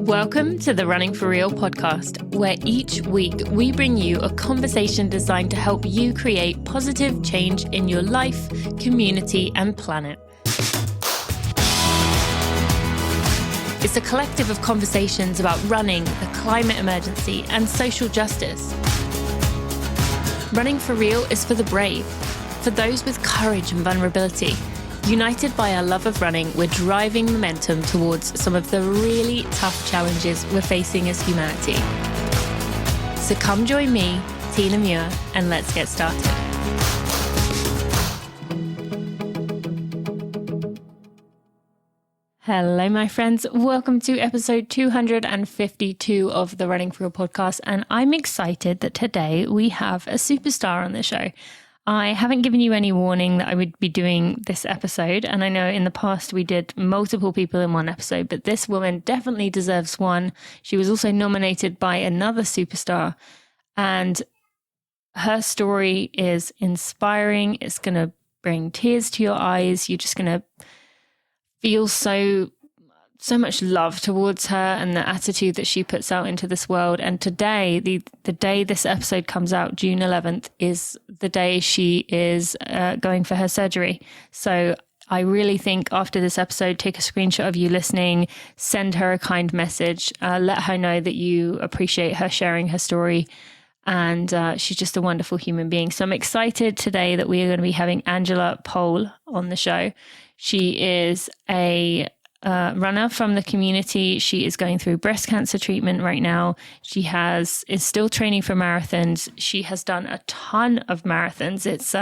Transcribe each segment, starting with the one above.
Welcome to the Running for Real podcast, where each week we bring you a conversation designed to help you create positive change in your life, community, and planet. It's a collective of conversations about running, the climate emergency, and social justice. Running for Real is for the brave, for those with courage and vulnerability. United by our love of running, we're driving momentum towards some of the really tough challenges we're facing as humanity. So come join me, Tina Muir, and let's get started. Hello, my friends. Welcome to episode 252 of the Running for Real podcast. And I'm excited that today we have a superstar on the show. I haven't given you any warning that I would be doing this episode. And I know in the past we did multiple people in one episode, but this woman definitely deserves one. She was also nominated by another superstar. And her story is inspiring. It's going to bring tears to your eyes. You're just going to feel so much love towards her and the attitude that she puts out into this world. And today, the day this episode comes out, June 11th, is the day she is going for her surgery. So I really think after this episode, take a screenshot of you listening, send her a kind message, let her know that you appreciate her sharing her story. And she's just a wonderful human being. So I'm excited today that we are going to be having Angela Pohl on the show. She is a runner from the community. She is going through breast cancer treatment right now. She is still training for marathons. She has done a ton of marathons. It's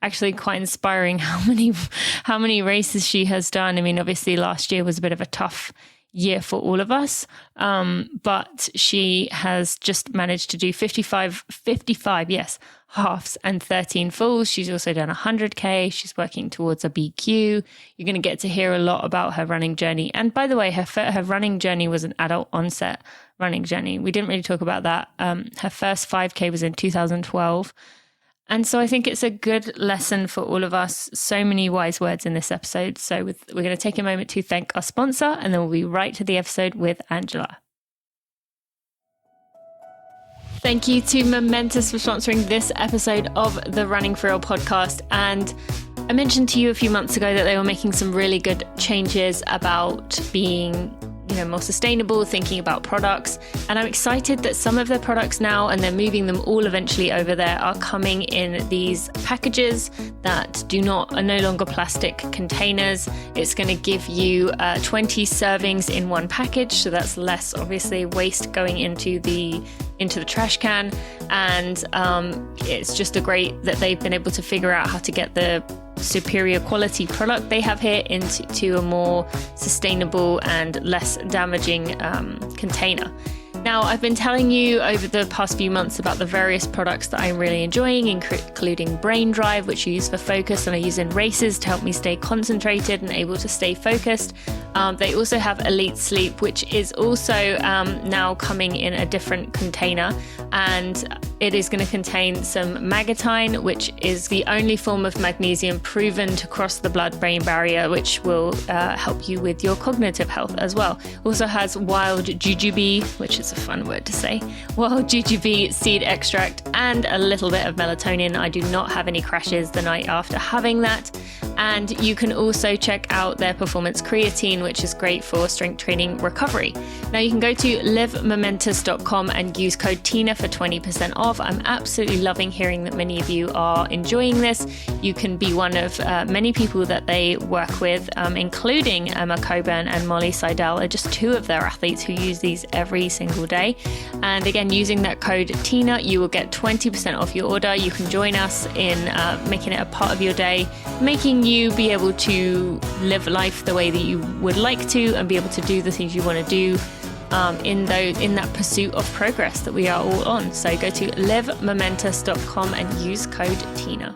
actually quite inspiring how many races she has done. I mean, obviously last year was a bit of a tough year for all of us, but she has just managed to do 55 halves and 13 fulls. She's also done 100k. She's working towards a BQ. You're going to get to hear a lot about her running journey. And by the way, her running journey was an adult onset running journey. We didn't really talk about that. Her first 5k was in 2012. And so I think it's a good lesson for all of us. So many wise words in this episode. So we're going to take a moment to thank our sponsor, and then we'll be right to the episode with Angela. Thank you to Momentous for sponsoring this episode of the Running for Real podcast. And I mentioned to you a few months ago that they were making some really good changes about being more sustainable, thinking about products. And I'm excited that some of their products now, and they're moving them all eventually over there, are coming in these packages that are no longer plastic containers. It's going to give you 20 servings in one package. So that's less, obviously, waste going into the trash can. And it's just great that they've been able to figure out how to get the superior quality product they have here into a more sustainable and less damaging container. Now, I've been telling you over the past few months about the various products that I'm really enjoying, including Brain Drive, which I use for focus and I use in races to help me stay concentrated and able to stay focused. They also have Elite Sleep, which is also now coming in a different container, and it is going to contain some Magtein, which is the only form of magnesium proven to cross the blood-brain barrier, which will help you with your cognitive health as well. Also has Wild Jujube, which is a fun word to say, Wild Jujube Seed Extract, and a little bit of melatonin. I do not have any crashes the night after having that. And you can also check out their performance creatine, which is great for strength training recovery. Now you can go to livemomentous.com and use code TINA for 20% off. I'm absolutely loving hearing that many of you are enjoying this. You can be one of many people that they work with, including Emma Coburn and Molly Seidel are just two of their athletes who use these every single day. And again, using that code TINA, you will get 20% off your order. You can join us in making it a part of your day, making you be able to live life the way that you would like to and be able to do the things you want to do in that pursuit of progress that we are all on. So go to livemomentous.com and use code TINA.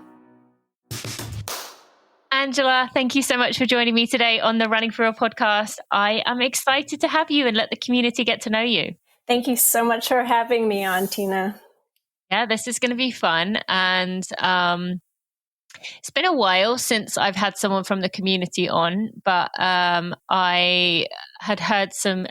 Angela, thank you so much for joining me today on the Running for Real podcast. I am excited to have you and let the community get to know you. Thank you so much for having me on, Tina. Yeah, this is going to be fun. And it's been a while since I've had someone from the community on, but I had heard some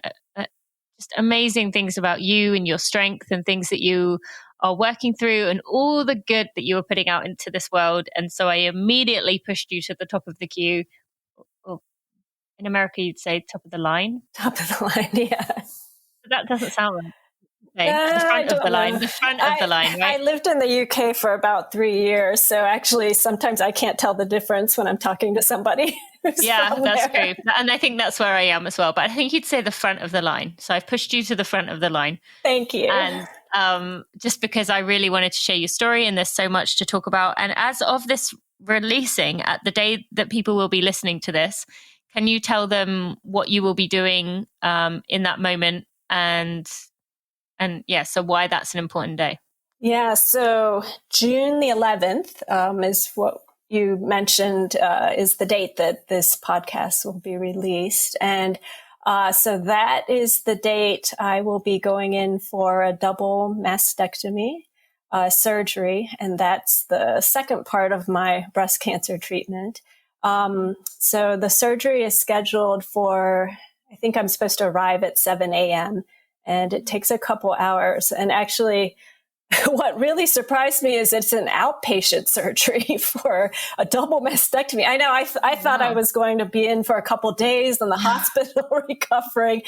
just amazing things about you and your strength and things that you are working through and all the good that you are putting out into this world. And so I immediately pushed you to the top of the queue. Or in America, you'd say top of the line. Top of the line, yeah. But that doesn't sound right. Okay. The front of the line. The front of the line, right? I lived in the UK for about 3 years, so actually sometimes I can't tell the difference when I'm talking to somebody. Yeah, that's true. And I think that's where I am as well. But I think you'd say the front of the line. So I've pushed you to the front of the line. Thank you. And just because I really wanted to share your story and there's so much to talk about. And as of this releasing, at the day that people will be listening to this, can you tell them what you will be doing in that moment and so why that's an important day? Yeah, so June the 11th is what you mentioned is the date that this podcast will be released. And so that is the date I will be going in for a double mastectomy surgery. And that's the second part of my breast cancer treatment. So the surgery is scheduled for, I think I'm supposed to arrive at 7 a.m. and it takes a couple hours. And actually, what really surprised me is it's an outpatient surgery for a double mastectomy. I know I thought I was going to be in for a couple days in the hospital recovering,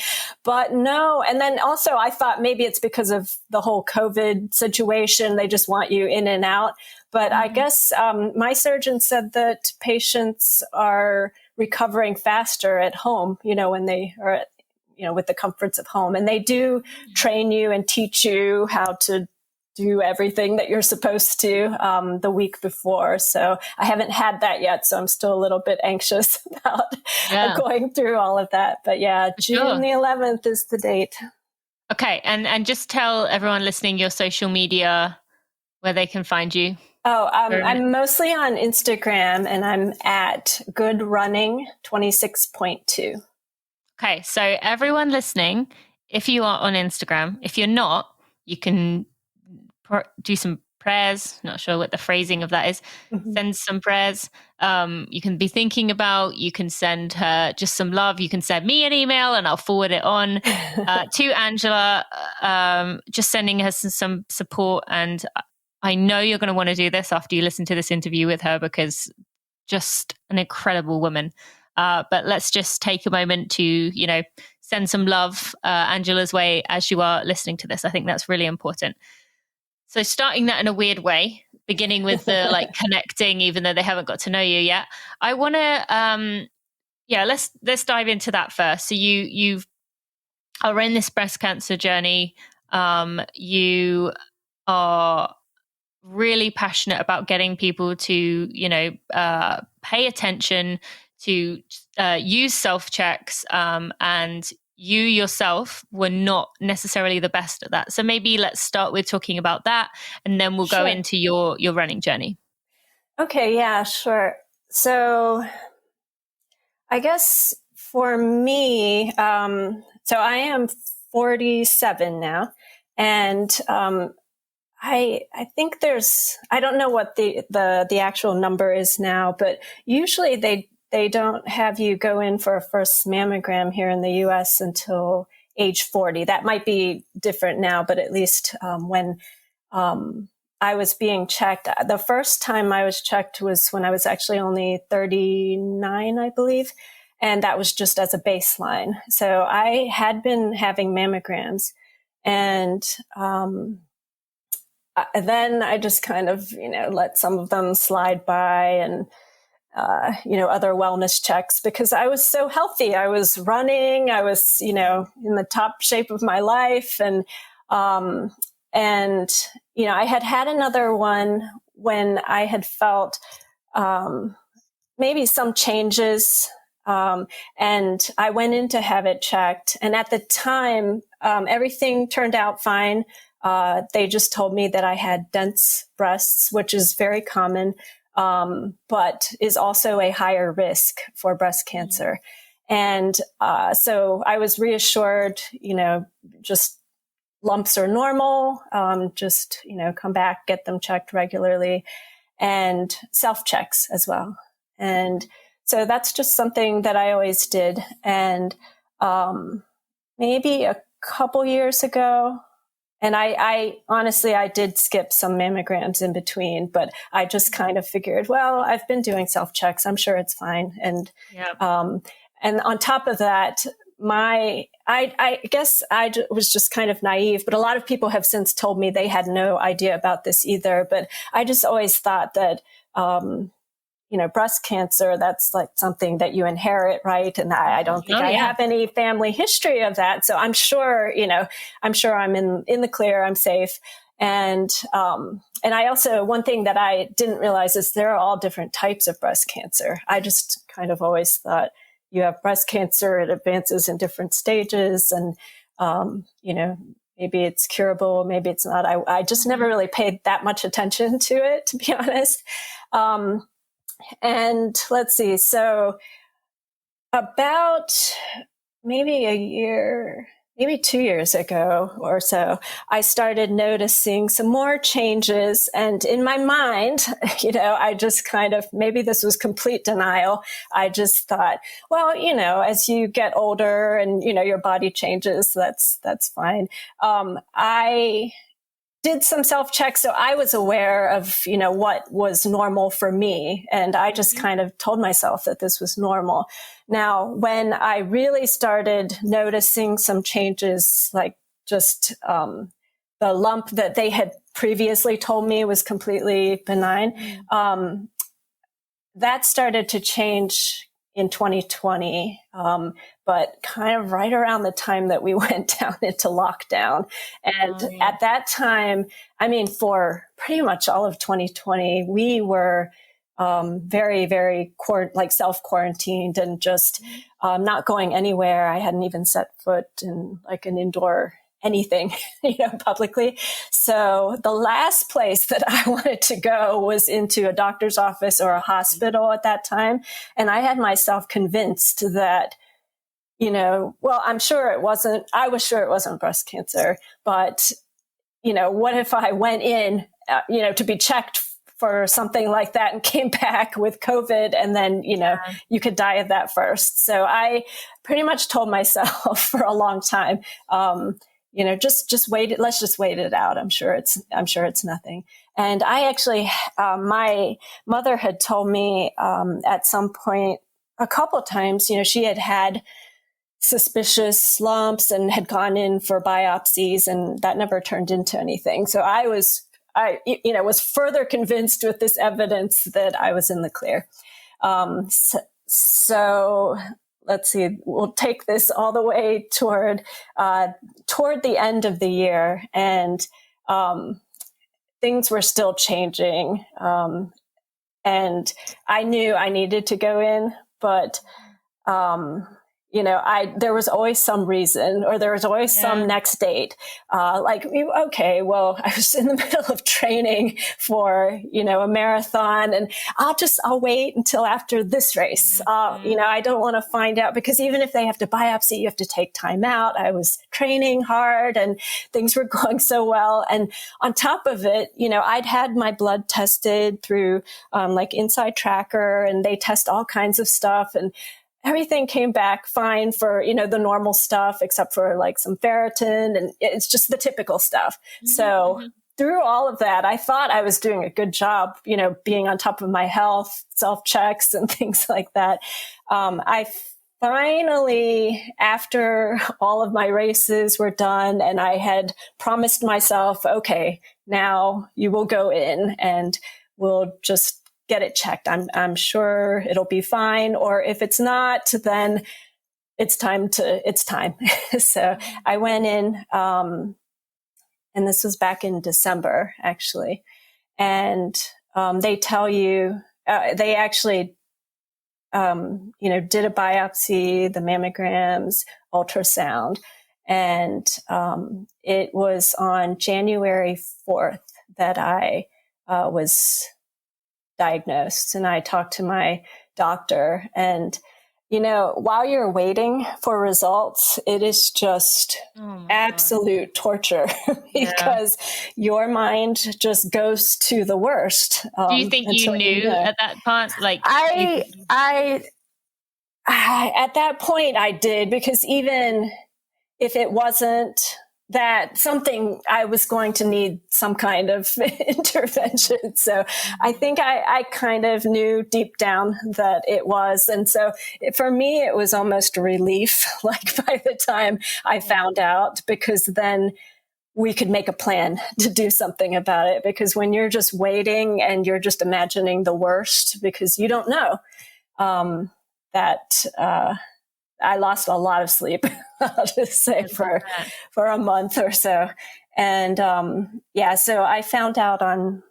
but no. And then also I thought maybe it's because of the whole COVID situation. They just want you in and out. But I guess my surgeon said that patients are recovering faster at home, when they are at, with the comforts of home. And they do train you and teach you how to do everything that you're supposed to the week before. So I haven't had that yet. So I'm still a little bit anxious about going through all of that. But yeah, June the 11th is the date. Okay. And just tell everyone listening your social media where they can find you. Oh, I'm mostly on Instagram and I'm at goodrunning26.2. Okay. So everyone listening, if you are on Instagram, if you're not, you can do some prayers. Not sure what the phrasing of that is. Send some prayers. You can be thinking about, you can send her just some love. You can send me an email and I'll forward it on to Angela, just sending her some support. And I know you're going to want to do this after you listen to this interview with her because just an incredible woman. But let's just take a moment to, send some love Angela's way as you are listening to this. I think that's really important. So starting that in a weird way, beginning with the connecting, even though they haven't got to know you yet. I want to, let's dive into that first. So you are in this breast cancer journey. You are really passionate about getting people to, pay attention, to use self-checks, and you yourself were not necessarily the best at that. So maybe let's start with talking about that and then we'll go into your running journey. Okay, yeah, sure. So I guess for me, so I am 47 now and I think I don't know what the actual number is now, but usually they don't have you go in for a first mammogram here in the U.S. until age 40. That might be different now, but at least when I was being checked, the first time I was checked was when I was actually only 39, I believe. And that was just as a baseline. So I had been having mammograms and then I just kind of, let some of them slide by and other wellness checks because I was so healthy. I was running. I was, in the top shape of my life. And I had another one when I had felt maybe some changes. And I went in to have it checked. And at the time, everything turned out fine. They just told me that I had dense breasts, which is very common. But is also a higher risk for breast cancer. And so I was reassured, just lumps are normal, just, come back, get them checked regularly and self-checks as well. And so that's just something that I always did. And maybe a couple years ago. And I honestly, I did skip some mammograms in between, but I just kind of figured, well, I've been doing self-checks. I'm sure it's fine. And, and on top of that, I guess was just kind of naive, but a lot of people have since told me they had no idea about this either. But I just always thought that, breast cancer, that's like something that you inherit, right? And I don't think I have any family history of that. So I'm sure, I'm in the clear, I'm safe. And I also, one thing that I didn't realize is there are all different types of breast cancer. I just kind of always thought you have breast cancer, it advances in different stages and, maybe it's curable, maybe it's not. I just never really paid that much attention to it, to be honest. And let's see, so about maybe 2 years ago or so, I started noticing some more changes. And in my mind, I just kind of, maybe this was complete denial. I just thought, well, as you get older and, your body changes, that's fine. I did some self-checks, so I was aware of, what was normal for me. And I just kind of told myself that this was normal. Now, when I really started noticing some changes, like just the lump that they had previously told me was completely benign, that started to change in 2020, but kind of right around the time that we went down into lockdown. And at that time, for pretty much all of 2020, we were very, very self-quarantined and just not going anywhere. I hadn't even set foot in like an indoor anything, publicly. So the last place that I wanted to go was into a doctor's office or a hospital at that time. And I had myself convinced that, I was sure it wasn't breast cancer, but, what if I went in, to be checked for something like that and came back with COVID and then, you could die of that first. So I pretty much told myself for a long time, just wait it. Let's just wait it out. I'm sure it's nothing. And I actually, my mother had told me, at some point a couple of times, she had suspicious lumps and had gone in for biopsies and that never turned into anything. So I was further convinced with this evidence that I was in the clear. So let's see, we'll take this all the way toward the end of the year, and things were still changing. And I knew I needed to go in, but there was always some reason, or there was always some next date. I was in the middle of training for, a marathon, and I'll wait until after this race. I don't want to find out, because even if they have to biopsy, you have to take time out. I was training hard and things were going so well. And on top of it, I'd had my blood tested through, Inside Tracker, and they test all kinds of stuff, and everything came back fine for, the normal stuff, except for like some ferritin, and it's just the typical stuff. Mm-hmm. So through all of that, I thought I was doing a good job, being on top of my health, self-checks and things like that. I finally, after all of my races were done and I had promised myself, okay, now you will go in and we'll just get it checked. I'm sure it'll be fine. Or if it's not, then it's time. So I went in, and this was back in December, actually. And, they tell you, they actually, did a biopsy, the mammograms, ultrasound. And, it was on January 4th that I, was diagnosed, and I talked to my doctor, and while you're waiting for results, it is just absolute torture because your mind just goes to the worst. Do you think you knew at that point? I at that point I did, because even if it wasn't that something, I was going to need some kind of intervention. So I think I kind of knew deep down that it was. And so for me, it was almost a relief, like by the time I found out, because then we could make a plan to do something about it. Because when you're just waiting and you're just imagining the worst, because you don't know, I lost a lot of sleep, I'll just say, for a month or so. And so I found out on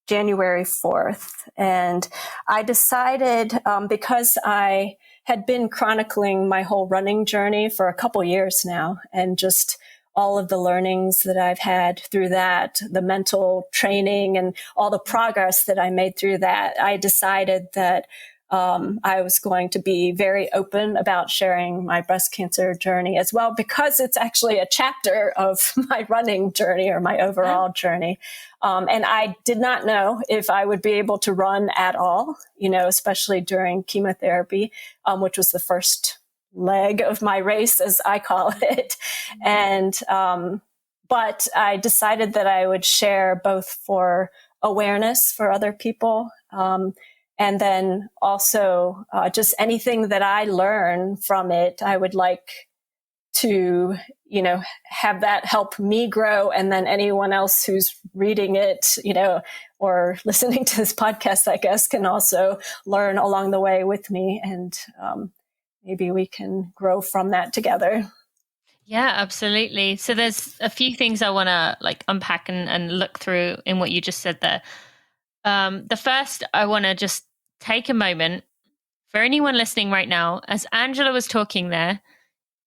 January 4th. And I decided, because I had been chronicling my whole running journey for a couple years now, and just all of the learnings that I've had through that, the mental training and all the progress that I made through that, I decided that I was going to be very open about sharing my breast cancer journey as well, because it's actually a chapter of my running journey or my overall journey. And I did not know if I would be able to run at all, especially during chemotherapy, which was the first leg of my race, as I call it. And, but I decided that I would share both for awareness for other people, and then also just anything that I learn from it, I would like to, have that help me grow. And then anyone else who's reading it, or listening to this podcast, I guess, can also learn along the way with me. And maybe we can grow from that together. Yeah, absolutely. So there's a few things I want to unpack and look through in what you just said there. The first, I want to just take a moment for anyone listening right now, as Angela was talking there,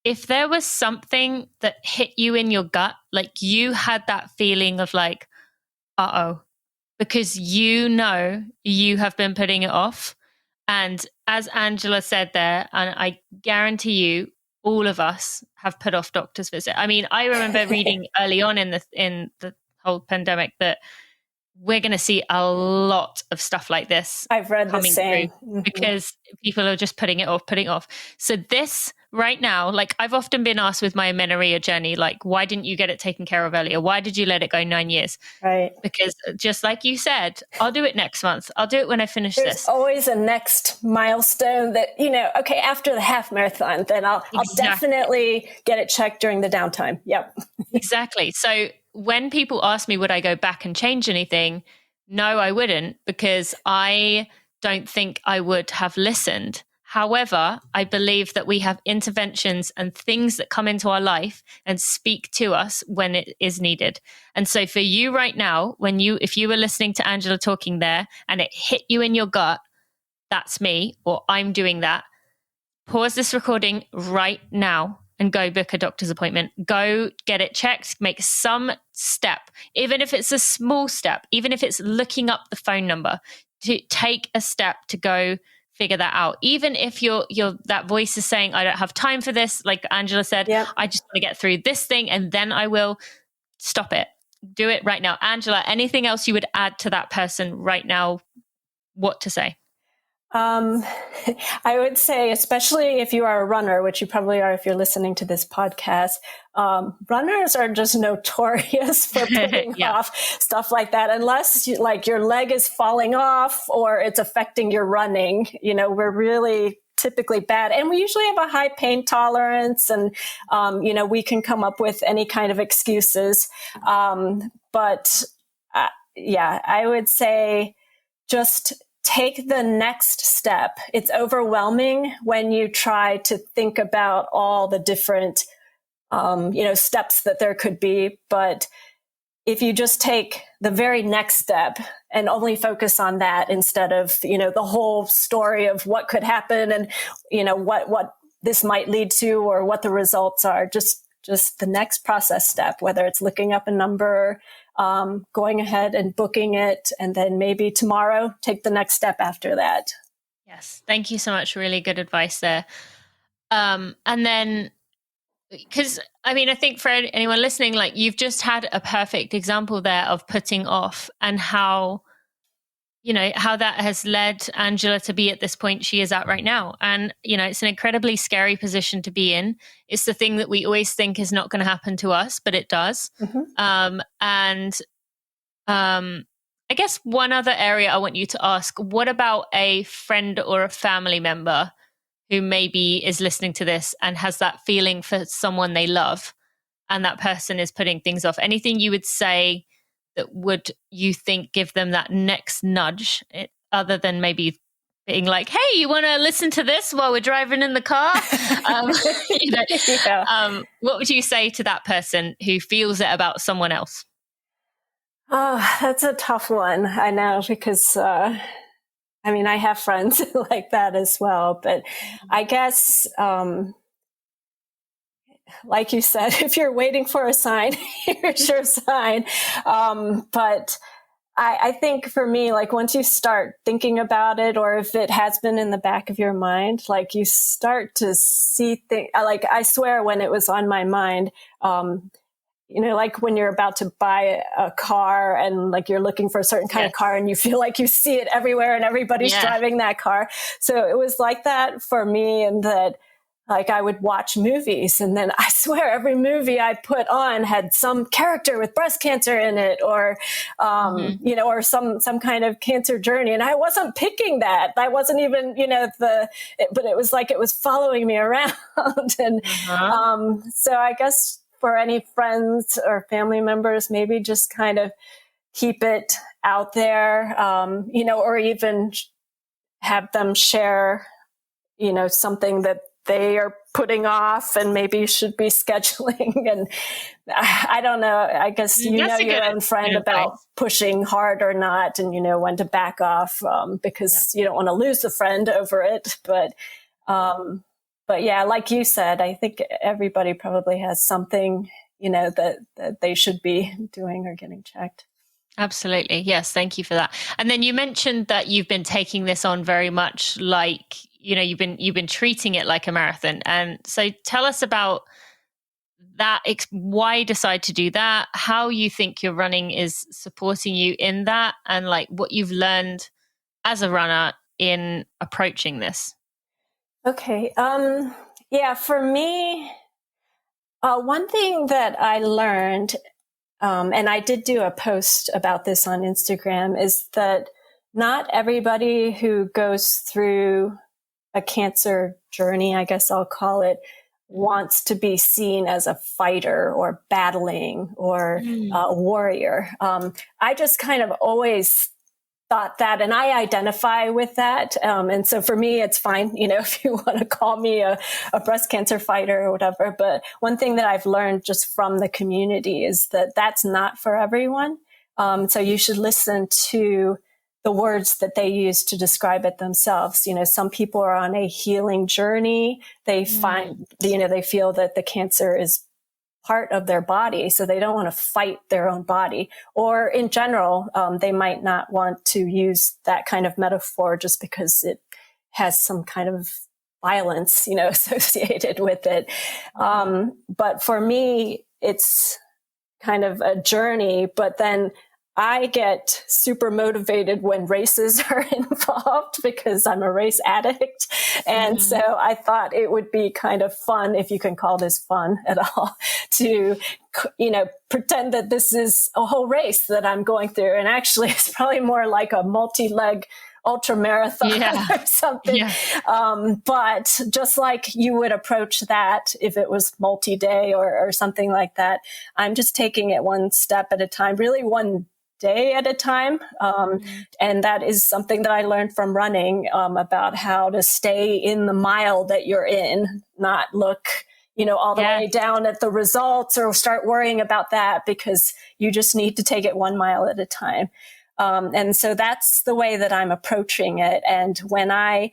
if there was something that hit you in your gut, like you had that feeling of uh-oh, because you have been putting it off. And as Angela said there, and I guarantee you, all of us have put off doctor's visit. I mean, I remember reading early on in the whole pandemic that we're going to see a lot of stuff like this. I've read the same. Because people are just putting it off. So this right now, I've often been asked with my amenorrhea journey, why didn't you get it taken care of earlier? Why did you let it go 9 years? Right. Because just like you said, I'll do it next month. I'll do it when I finish There's this. always a next milestone that, okay, after the half marathon, then I'll definitely get it checked during the downtime. Yep. Exactly. So when people ask me, would I go back and change anything? No, I wouldn't, because I don't think I would have listened. However, I believe that we have interventions and things that come into our life and speak to us when it is needed. And so for you right now, if you were listening to Angela talking there and it hit you in your gut, that's me, or I'm doing that. Pause this recording right now and go book a doctor's appointment. Go get it checked, make some step, even if it's a small step, even if it's looking up the phone number, to take a step to go figure that out. Even if you're that voice is saying, I don't have time for this, like Angela said, I just want to get through this thing and then I will. Stop it. Do it right now. Angela, anything else you would add to that person right now? What to say? I would say, especially if you are a runner, which you probably are if you're listening to this podcast, runners are just notorious for putting off stuff like that, unless your leg is falling off or it's affecting your running. We're really typically bad, and we usually have a high pain tolerance, and we can come up with any kind of excuses. But I would say just take the next step. It's overwhelming when you try to think about all the different, steps that there could be. But if you just take the very next step and only focus on that instead of, the whole story of what could happen and, what this might lead to or what the results are, just the next process step, whether it's looking up a number, going ahead and booking it, and then maybe tomorrow take the next step after that. Yes. Thank you so much. Really good advice there. And then, because I think for anyone listening, you've just had a perfect example there of putting off and how how that has led Angela to be at this point she is at right now. And, it's an incredibly scary position to be in. It's the thing that we always think is not going to happen to us, but it does. Mm-hmm. I guess one other area I want you to ask, what about a friend or a family member who maybe is listening to this and has that feeling for someone they love, and that person is putting things off? Anything you would say that would, you think, give them that next nudge, other than maybe being like, hey, you want to listen to this while we're driving in the car? What would you say to that person who feels it about someone else? Oh, that's a tough one. I know, because I have friends like that as well. But I guess, like you said, if you're waiting for a sign, here's your sign. But I think for me, like, once you start thinking about it, or if it has been in the back of your mind, like, you start to see things. Like, I swear, when it was on my mind, like when you're about to buy a car and like you're looking for a certain kind of car and you feel like you see it everywhere and everybody's driving that car. So it was like that for me, and that, like, I would watch movies, and then I swear every movie I put on had some character with breast cancer in it, or, or some kind of cancer journey. And I wasn't picking that. I wasn't even, but it was like it was following me around. And so I guess for any friends or family members, maybe just kind of keep it out there, or even have them share, something that they are putting off and maybe should be scheduling. And I don't know, I guess your own friend about pushing hard or not, and when to back off, because you don't want to lose the friend over it. But yeah, like you said, I think everybody probably has something, that they should be doing or getting checked. Absolutely. Yes. Thank you for that. And then you mentioned that you've been taking this on very much like, you've been treating it like a marathon. And so tell us about that, why decide to do that, how you think your running is supporting you in that, and like what you've learned as a runner in approaching this. Okay. For me, one thing that I learned, and I did do a post about this on Instagram, is that not everybody who goes through a cancer journey, I guess I'll call it, wants to be seen as a fighter or battling or a warrior. I just kind of always thought that, and I identify with that. And so for me, it's fine, if you want to call me a breast cancer fighter or whatever. But one thing that I've learned just from the community is that that's not for everyone. So you should listen to the words that they use to describe it themselves. Some people are on a healing journey. They find, they feel that the cancer is part of their body, so they don't want to fight their own body. Or in general, they might not want to use that kind of metaphor just because it has some kind of violence, associated with it. But for me, it's kind of a journey, but then I get super motivated when races are involved because I'm a race addict. And so I thought it would be kind of fun, if you can call this fun at all, to, pretend that this is a whole race that I'm going through. And actually, it's probably more like a multi-leg ultra marathon or something. Yeah. But just like you would approach that if it was multi-day or something like that, I'm just taking it one step at a time, really one day at a time. And that is something that I learned from running, about how to stay in the mile that you're in, not look, all the way down at the results or start worrying about that, because you just need to take it 1 mile at a time. And so that's the way that I'm approaching it. And when I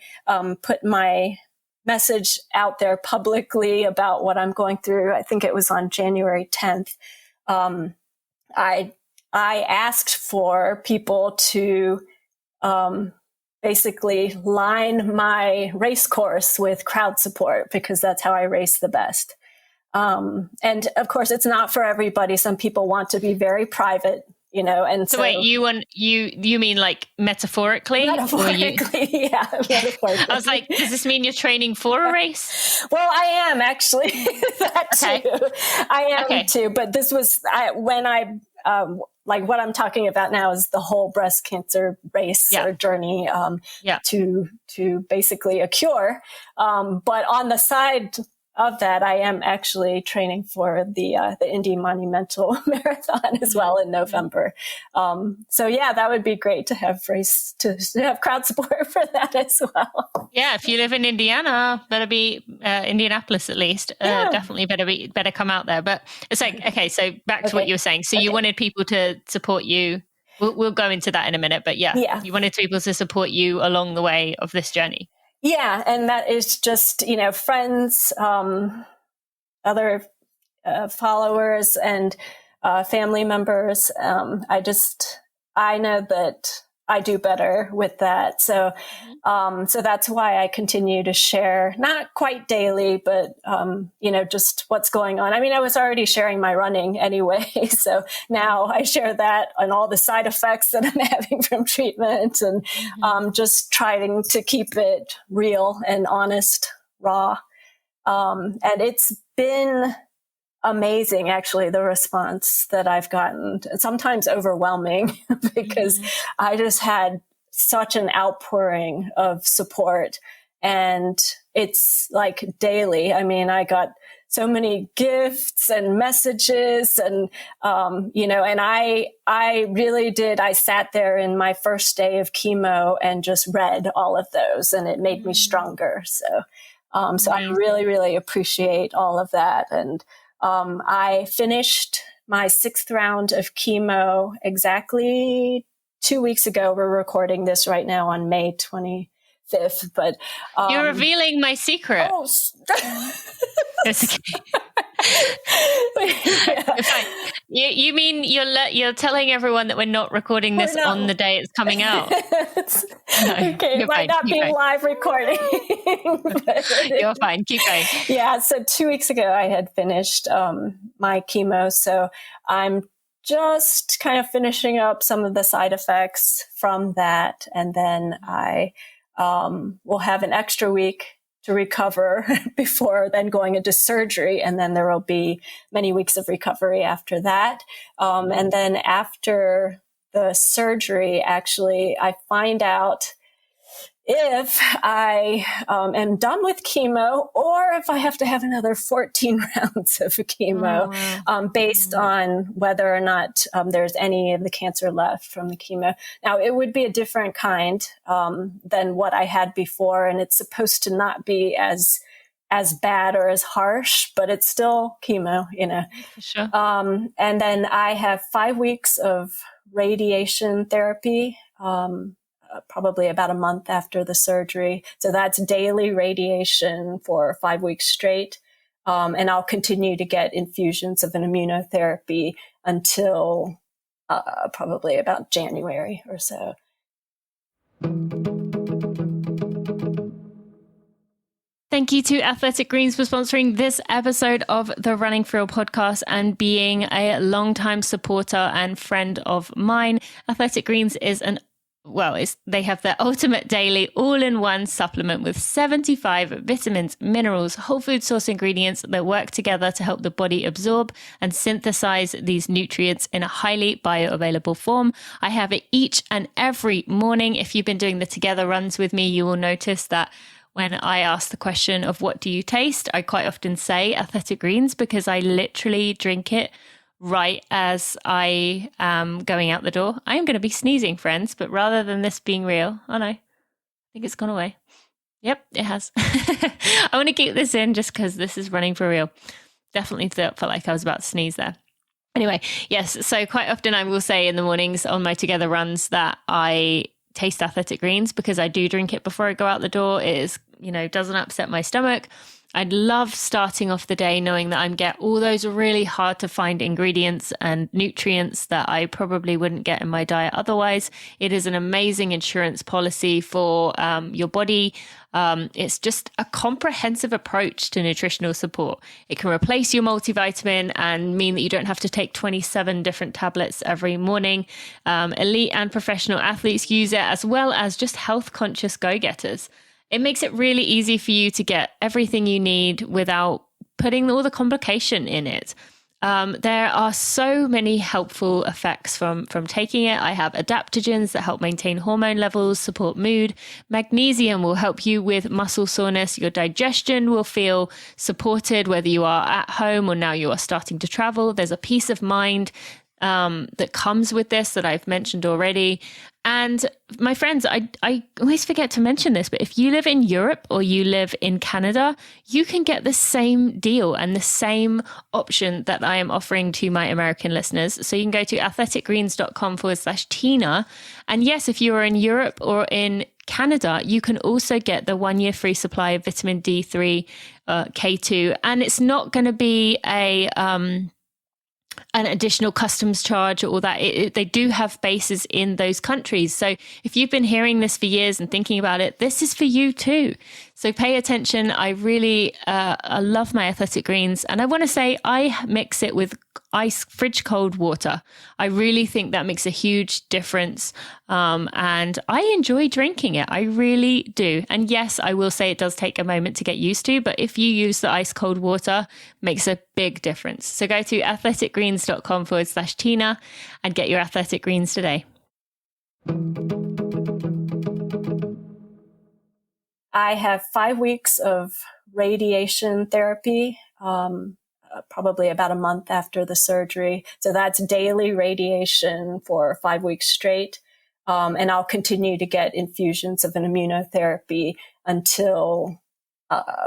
put my message out there publicly about what I'm going through, I think it was on January 10th, I asked for people to basically line my race course with crowd support, because that's how I race the best. And of course, it's not for everybody. Some people want to be very private, and so wait, you mean like metaphorically? Metaphorically, yeah. Metaphorically. I was like, does this mean you're training for a race? Well, I am actually that too. I am too. But this was when I like what I'm talking about now is the whole breast cancer race or journey to basically a cure. But on the side of that, I am actually training for the Indy Monumental Marathon as well in November. So yeah, that would be great to have crowd support for that as well. Yeah, if you live in Indiana, better be Indianapolis at least. Definitely better come out there. But it's like, okay, so back to what you were saying. So you wanted people to support you. We'll go into that in a minute. But you wanted people to support you along the way of this journey. Yeah, and that is just, friends, other followers and family members. I know that I do better with that. So that's why I continue to share, not quite daily, but, just what's going on. I mean, I was already sharing my running anyway. So now I share that and all the side effects that I'm having from treatment and just trying to keep it real and honest, raw. And it's been amazing, actually, the response that I've gotten. Sometimes overwhelming because I just had such an outpouring of support, and it's like daily. I mean, I got so many gifts and messages and, and I really did. I sat there in my first day of chemo and just read all of those, and it made me stronger. So I really, really appreciate all of that. And I finished my 6th round of chemo exactly 2 weeks ago. We're recording this right now on May 25th, but you're revealing my secret. Oh, it's okay. You mean you're telling everyone that we're not recording this on the day it's coming out? Okay, it might not be live recording. You're fine. Keep going. Yeah, so 2 weeks ago I had finished my chemo, so I'm just kind of finishing up some of the side effects from that, and then I will have an extra week to recover before then going into surgery. And then there will be many weeks of recovery after that. And then after the surgery, actually, I find out if I am done with chemo or if I have to have another 14 rounds of chemo, based on whether or not there's any of the cancer left from the chemo. Now, it would be a different kind than what I had before, and it's supposed to not be as bad or as harsh, but it's still chemo, Sure. And then I have 5 weeks of radiation therapy, probably about a month after the surgery. So that's daily radiation for 5 weeks straight. And I'll continue to get infusions of an immunotherapy until probably about January or so. Thank you to Athletic Greens for sponsoring this episode of the Running for Real podcast and being a longtime supporter and friend of mine. Athletic Greens is they have their ultimate daily all-in-one supplement with 75 vitamins, minerals, whole food source ingredients that work together to help the body absorb and synthesize these nutrients in a highly bioavailable form. I have it each and every morning. If you've been doing the Together runs with me, you will notice that when I ask the question of what do you taste, I quite often say Athletic Greens because I literally drink it right as I am going out the door. I am going to be sneezing, friends, but rather than this being real, oh no, I think it's gone away. Yep, it has. I want to keep this in just because this is running for real. Definitely felt like I was about to sneeze there. Anyway, yes, so quite often I will say in the mornings on my Together runs that I taste Athletic Greens because I do drink it before I go out the door. It is, doesn't upset my stomach. I love starting off the day knowing that I'm get all those really hard to find ingredients and nutrients that I probably wouldn't get in my diet otherwise. It is an amazing insurance policy for your body. It's just a comprehensive approach to nutritional support. It can replace your multivitamin and mean that you don't have to take 27 different tablets every morning. Elite and professional athletes use it, as well as just health conscious go-getters. It makes it really easy for you to get everything you need without putting all the complication in it. There are so many helpful effects from taking it. I have adaptogens that help maintain hormone levels, support mood. Magnesium will help you with muscle soreness. Your digestion will feel supported, whether you are at home or now you are starting to travel. There's a peace of mind that comes with this that I've mentioned already. And my friends, I always forget to mention this, but if you live in Europe or you live in Canada, you can get the same deal and the same option that I am offering to my American listeners. So you can go to athleticgreens.com/Tina. And yes, if you are in Europe or in Canada, you can also get the 1 year free supply of vitamin D3, K2, and it's not going to be an additional customs charge or all that. They do have bases in those countries. So if you've been hearing this for years and thinking about it, this is for you too. So pay attention. I really I love my Athletic Greens. And I want to say I mix it with fridge cold water. I really think that makes a huge difference. And I enjoy drinking it. I really do. And yes, I will say it does take a moment to get used to, but if you use the ice cold water, makes a big difference. So go to athleticgreens.com/Tina and get your Athletic Greens today. I have 5 weeks of radiation therapy, probably about a month after the surgery. So that's daily radiation for 5 weeks straight. And I'll continue to get infusions of an immunotherapy until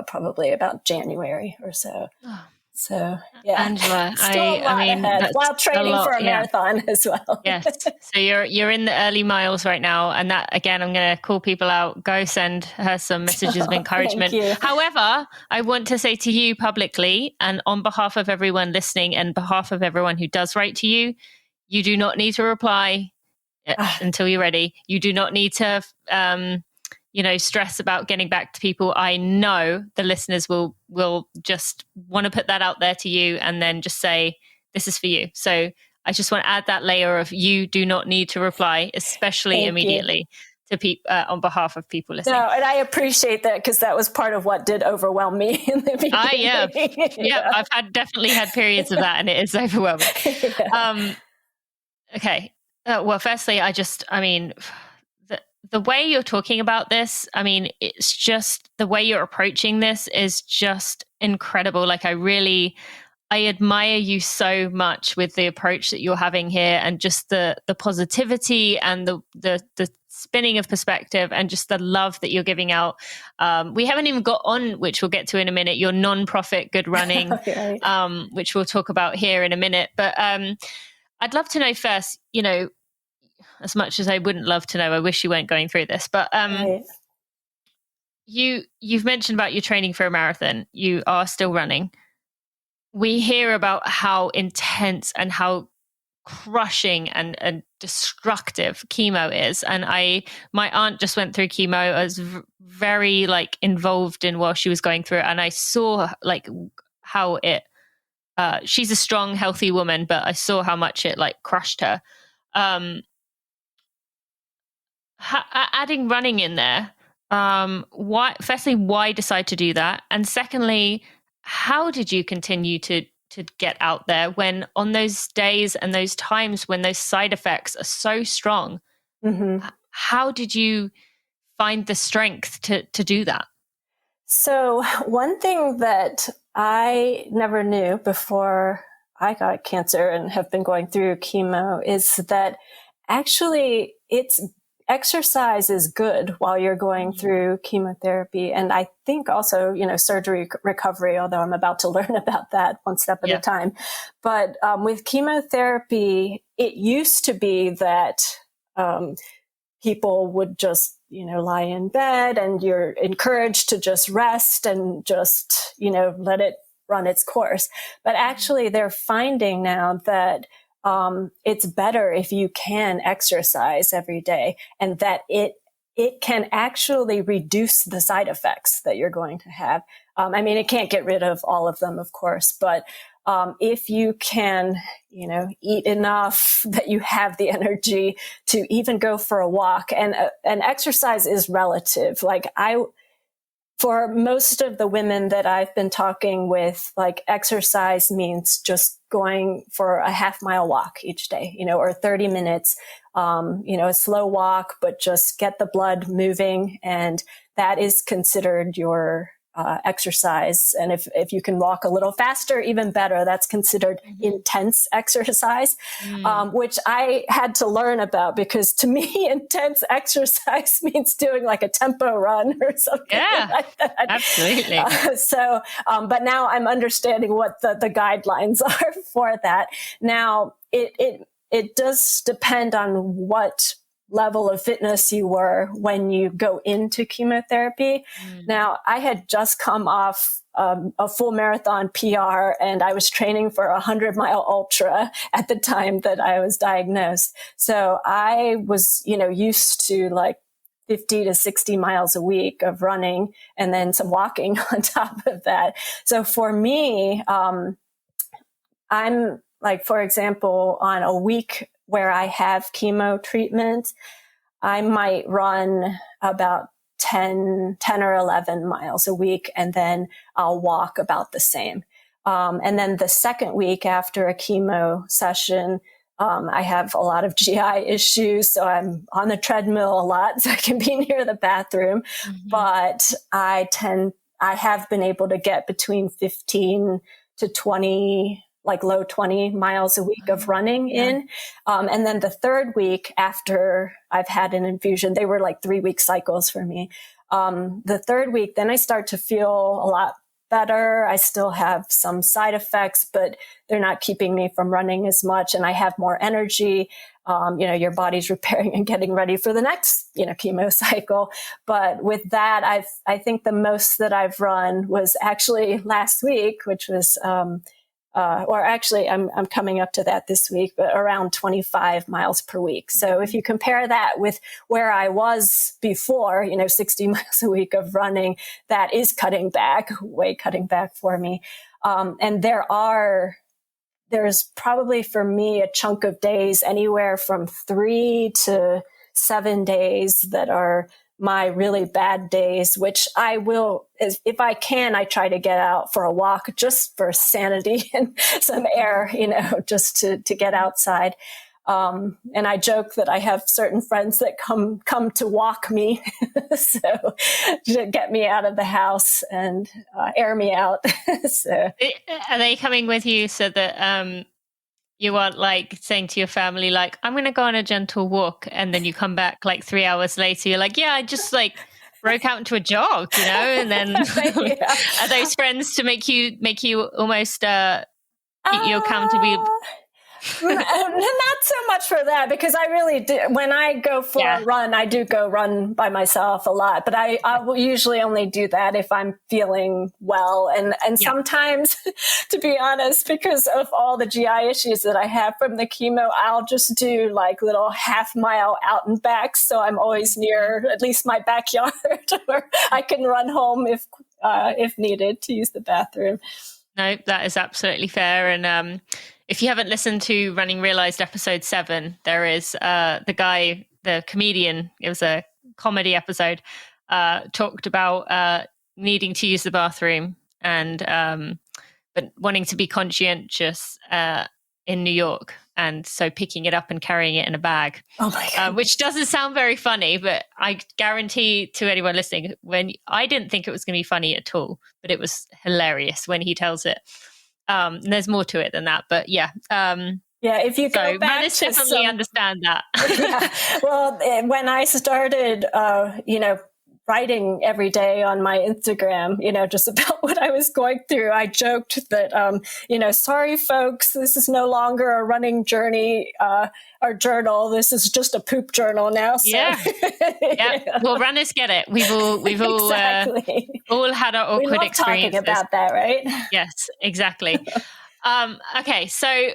probably about January or so. Oh. So, yeah, Angela, still a lot ahead, while training for a marathon as well. Yes. So you're in the early miles right now. And that, again, I'm going to call people out. Go send her some messages of encouragement. However, I want to say to you publicly and on behalf of everyone listening and behalf of everyone who does write to you, you do not need to reply until you're ready. You do not need to, stress about getting back to people. I know the listeners will just want to put that out there to you and then just say, this is for you. So I just want to add that layer of you do not need to reply, especially immediately to people on behalf of people listening. No, and I appreciate that because that was part of what did overwhelm me in the beginning. Yeah. I've definitely had periods of that and it is overwhelming. Okay. Well, firstly, the way you're talking about this, it's just the way you're approaching this is just incredible. Like I admire you so much with the approach that you're having here and just the positivity and the spinning of perspective and just the love that you're giving out. We haven't even got on, which we'll get to in a minute, your non-profit good running, which we'll talk about here in a minute. But I'd love to know first, as much as I wouldn't love to know, I wish you weren't going through this, but you've mentioned about your training for a marathon. You are still running. We hear about how intense and how crushing and destructive chemo is. And my aunt just went through chemo. I was very involved in while she was going through it. And I saw how it, she's a strong, healthy woman, but I saw how much it crushed her. Adding running in there, why decide to do that? And secondly, how did you continue to get out there when on those days and those times when those side effects are so strong? Mm-hmm. How did you find the strength to do that? So one thing that I never knew before I got cancer and have been going through chemo is that actually exercise is good while you're going through chemotherapy. And I think also, surgery recovery, although I'm about to learn about that one step at a time. But with chemotherapy, it used to be that people would just lie in bed, and you're encouraged to just rest and just, let it run its course. But actually they're finding now that it's better if you can exercise every day, and that it can actually reduce the side effects that you're going to have. It can't get rid of all of them, of course, but if you can, eat enough that you have the energy to even go for a walk, and exercise is relative. For most of the women that I've been talking with, exercise means just going for a half-mile walk each day, or 30 minutes, a slow walk, but just get the blood moving. And that is considered your exercise. And if you can walk a little faster, even better. That's considered intense exercise, which I had to learn about, because to me, intense exercise means doing like a tempo run or something like that. Absolutely. But now I'm understanding what the guidelines are for that. Now, it does depend on what level of fitness you were when you go into chemotherapy. Now, I had just come off a full marathon PR, and I was training for a 100-mile ultra at the time that I was diagnosed. So I was, used to 50 to 60 miles a week of running, and then some walking on top of that. So for me, I'm for example, on a week where I have chemo treatment, I might run about 10 or 11 miles a week, and then I'll walk about the same. And then the second week after a chemo session, I have a lot of GI issues, so I'm on the treadmill a lot, so I can be near the bathroom. But I have been able to get between 15 to 20, low 20 miles a week of running in. And then the third week after I've had an infusion, they were 3-week cycles for me. The third week, then I start to feel a lot better. I still have some side effects, but they're not keeping me from running as much, and I have more energy. Your body's repairing and getting ready for the next, chemo cycle. But with that, I think the most that I've run was actually last week, which was, I'm coming up to that this week, but around 25 miles per week. So if you compare that with where I was before, 60 miles a week of running, that is cutting back for me. And there's probably for me a chunk of days, anywhere from 3 to 7 days, that are my really bad days, which I will, if I can, I try to get out for a walk just for sanity and some air, just to get outside. And I joke that I have certain friends that come to walk me, so to get me out of the house and air me out. So, are they coming with you so that you aren't saying to your family, I'm going to go on a gentle walk, and then you come back 3 hours later, you're I just broke out into a jog, and then are those friends to make you almost keep you accountable? Not so much for that, because I really do. When I go for a run, I do go run by myself a lot, but I will usually only do that if I'm feeling well. And sometimes, to be honest, because of all the GI issues that I have from the chemo, I'll just do little half-mile out and back. So I'm always near at least my backyard where I can run home if needed to use the bathroom. No, that is absolutely fair. And if you haven't listened to Running Realized episode 7, there is the comedian, it was a comedy episode, talked about needing to use the bathroom and but wanting to be conscientious in New York. And so picking it up and carrying it in a bag, which doesn't sound very funny, but I guarantee to anyone listening, when I didn't think it was going to be funny at all, but it was hilarious when he tells it. And there's more to it than that, but if you go back to definitely understand that. Well, when I started, writing every day on my Instagram, just about what I was going through. I joked that, sorry, folks, this is no longer a running journey or journal. This is just a poop journal now. So. Yeah. Yeah. Well, runners get it. We've all exactly. All had our awkward we love experiences. talking about that, right? Yes, exactly. Okay, so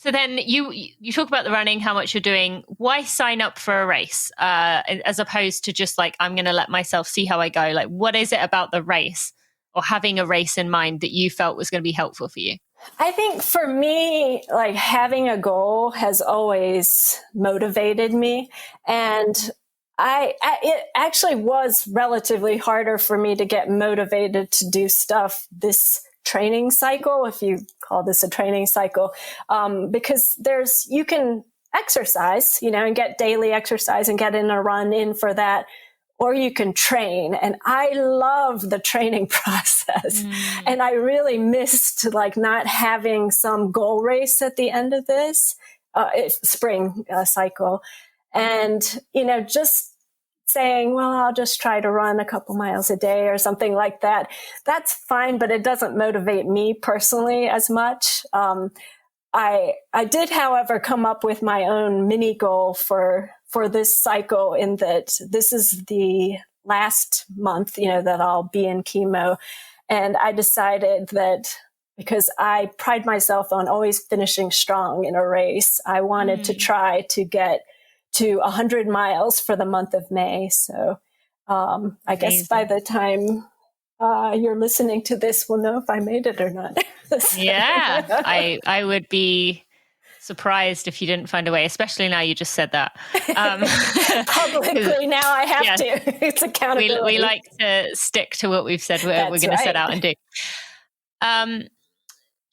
then you talk about the running, how much you're doing. Why sign up for a race as opposed to just like, I'm going to let myself see how I go? Like, what is it about the race or having a race in mind that you felt was going to be helpful for you? I think for me, like having a goal has always motivated me. And it actually was relatively harder for me to get motivated to do stuff this training cycle, if you call this a training cycle, because you can exercise, and get daily exercise and get in a run in for that, or you can train. And I love the training process. And I really missed like not having some goal race at the end of this spring cycle. And, just saying, well, I'll just try to run a couple miles a day or something like that. That's fine, but it doesn't motivate me personally as much. I did, however, come up with my own mini goal for this cycle, in that this is the last month, that I'll be in chemo. And I decided that because I pride myself on always finishing strong in a race, I wanted to try to get to 100 miles for the month of May. So I guess by the time you're listening to this, we'll know if I made it or not. So. Yeah, I would be surprised if you didn't find a way, especially now you just said that. Publicly now I have to. It's accountability. We like to stick to what we've said we're going to set out and do.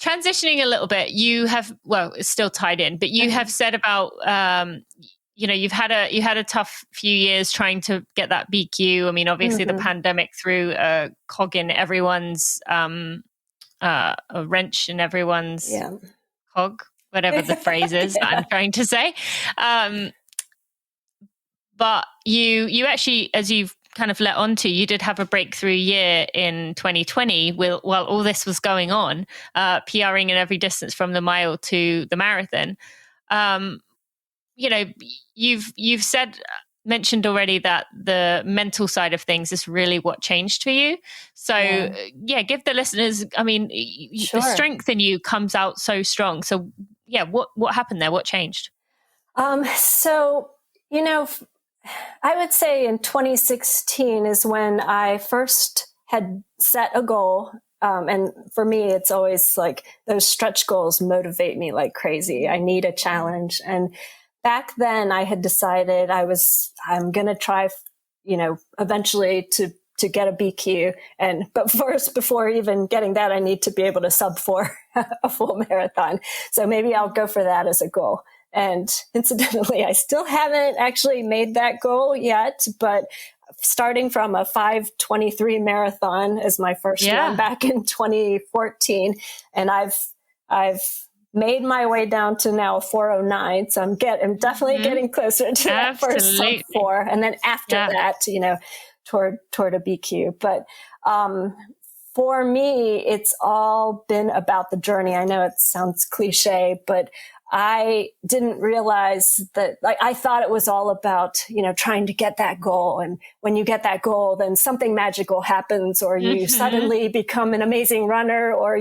Transitioning a little bit, you have, well, it's still tied in, but you have said about, you've had a tough few years trying to get that BQ. I mean, obviously the pandemic threw a cog in everyone's, a wrench in everyone's cog, whatever the phrase is that I'm trying to say. But you actually, as you've kind of let on to, you did have a breakthrough year in 2020 while all this was going on, PRing in every distance from the mile to the marathon. You've mentioned already that the mental side of things is really what changed for you. So give the listeners, I mean, the strength in you comes out so strong. So what happened there? What changed? I would say in 2016 is when I first had set a goal. And for me, it's always like those stretch goals motivate me like crazy. I need a challenge. And back then I had decided I'm going to try, eventually to get a BQ. But first, before even getting that, I need to be able to sub 4 a full marathon. So maybe I'll go for that as a goal. And incidentally, I still haven't actually made that goal yet, but starting from a 5:23 marathon as my first one back in 2014. And I've made my way down to now a 4:09. So I'm definitely getting closer to that first sub 4. And then after that, toward a BQ. But, for me, it's all been about the journey. I know it sounds cliche, but I didn't realize that, like, I thought it was all about, trying to get that goal. And when you get that goal, then something magical happens, or you suddenly become an amazing runner, or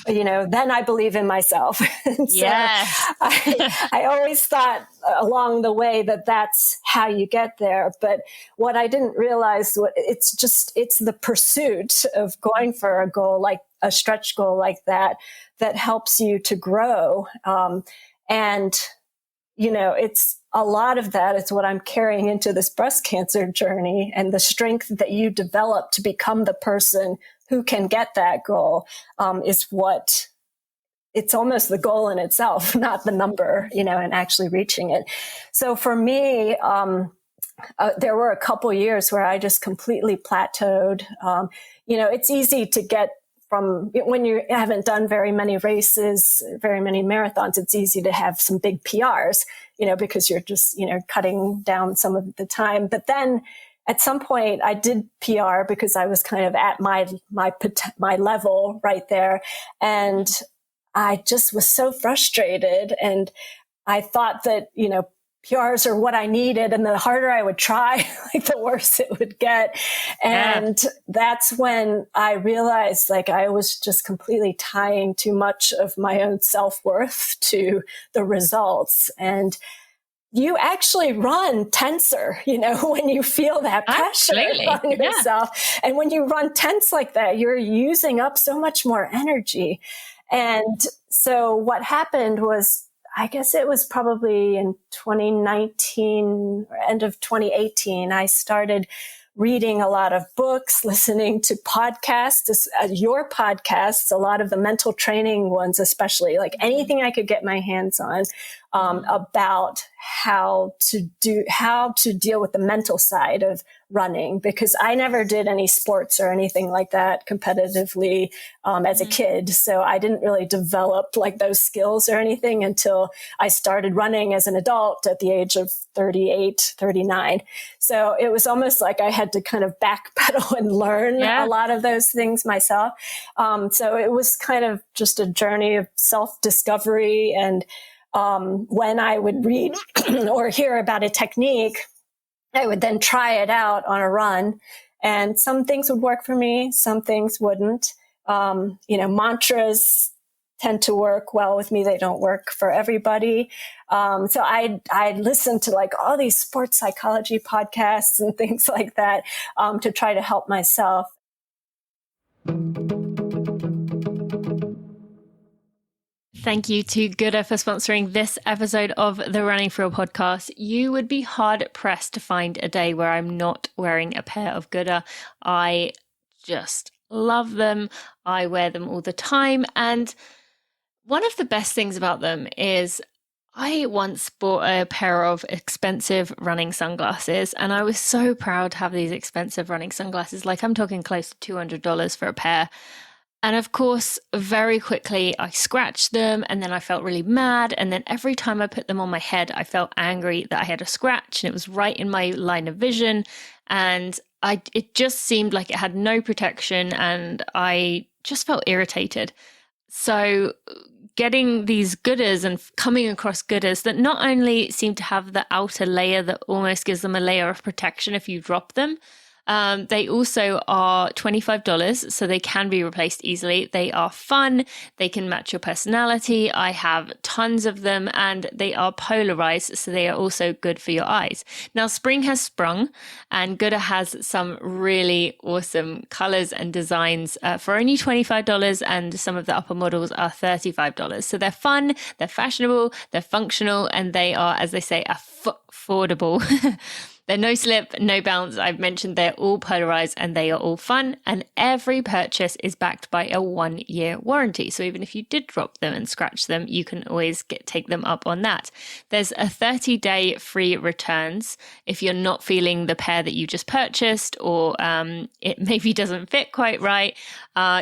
then I believe in myself. So I always thought along the way that that's how you get there. But what I didn't realize, it's the pursuit of going for a goal, like a stretch goal like that helps you to grow. It's a lot of that is what I'm carrying into this breast cancer journey, and the strength that you develop to become the person who can get that goal, it's almost the goal in itself, not the number, and actually reaching it. So for me, there were a couple years where I just completely plateaued. It's easy to get from when you haven't done very many races, very many marathons, it's easy to have some big PRs, because you're just, cutting down some of the time. But then at some point I did PR because I was kind of at my level right there. And I just was so frustrated. And I thought that, PRs are what I needed. And the harder I would try, like the worse it would get. And that's when I realized like I was just completely tying too much of my own self-worth to the results. And you actually run tenser, when you feel that pressure on yourself. And when you run tense like that, you're using up so much more energy. And so what happened was, I guess it was probably in 2019 or end of 2018, I started reading a lot of books, listening to podcasts, your podcasts, a lot of the mental training ones, especially, like anything I could get my hands on, about how to deal with the mental side of running, because I never did any sports or anything like that competitively as a kid. So I didn't really develop like those skills or anything until I started running as an adult at the age of 38, 39. So it was almost like I had to kind of backpedal and learn a lot of those things myself. So it was kind of just a journey of self-discovery. And when I would read or hear about a technique, I would then try it out on a run, and some things would work for me, some things wouldn't. Mantras tend to work well with me. They don't work for everybody. So I listened to like all these sports psychology podcasts and things like that to try to help myself. Thank you to Gouda for sponsoring this episode of the Running for Real podcast. You would be hard pressed to find a day where I'm not wearing a pair of Gouda. I just love them. I wear them all the time. And one of the best things about them is I once bought a pair of expensive running sunglasses, and I was so proud to have these expensive running sunglasses. Like, I'm talking close to $200 for a pair. And of course, very quickly, I scratched them, and then I felt really mad. And then every time I put them on my head, I felt angry that I had a scratch, and it was right in my line of vision. And it just seemed like it had no protection, and I just felt irritated. So getting these Goudas and coming across Goudas that not only seem to have the outer layer that almost gives them a layer of protection if you drop them, they also are $25, so they can be replaced easily. They are fun. They can match your personality. I have tons of them, and they are polarized, so they are also good for your eyes. Now, spring has sprung, and Gouda has some really awesome colors and designs for only $25, and some of the upper models are $35. So they're fun, they're fashionable, they're functional, and they are, as they say, affordable. They're no slip, no bounce. I've mentioned they're all polarized and they are all fun. And every purchase is backed by a 1-year warranty. So even if you did drop them and scratch them, you can always take them up on that. There's a 30-day free returns if you're not feeling the pair that you just purchased, or it maybe doesn't fit quite right.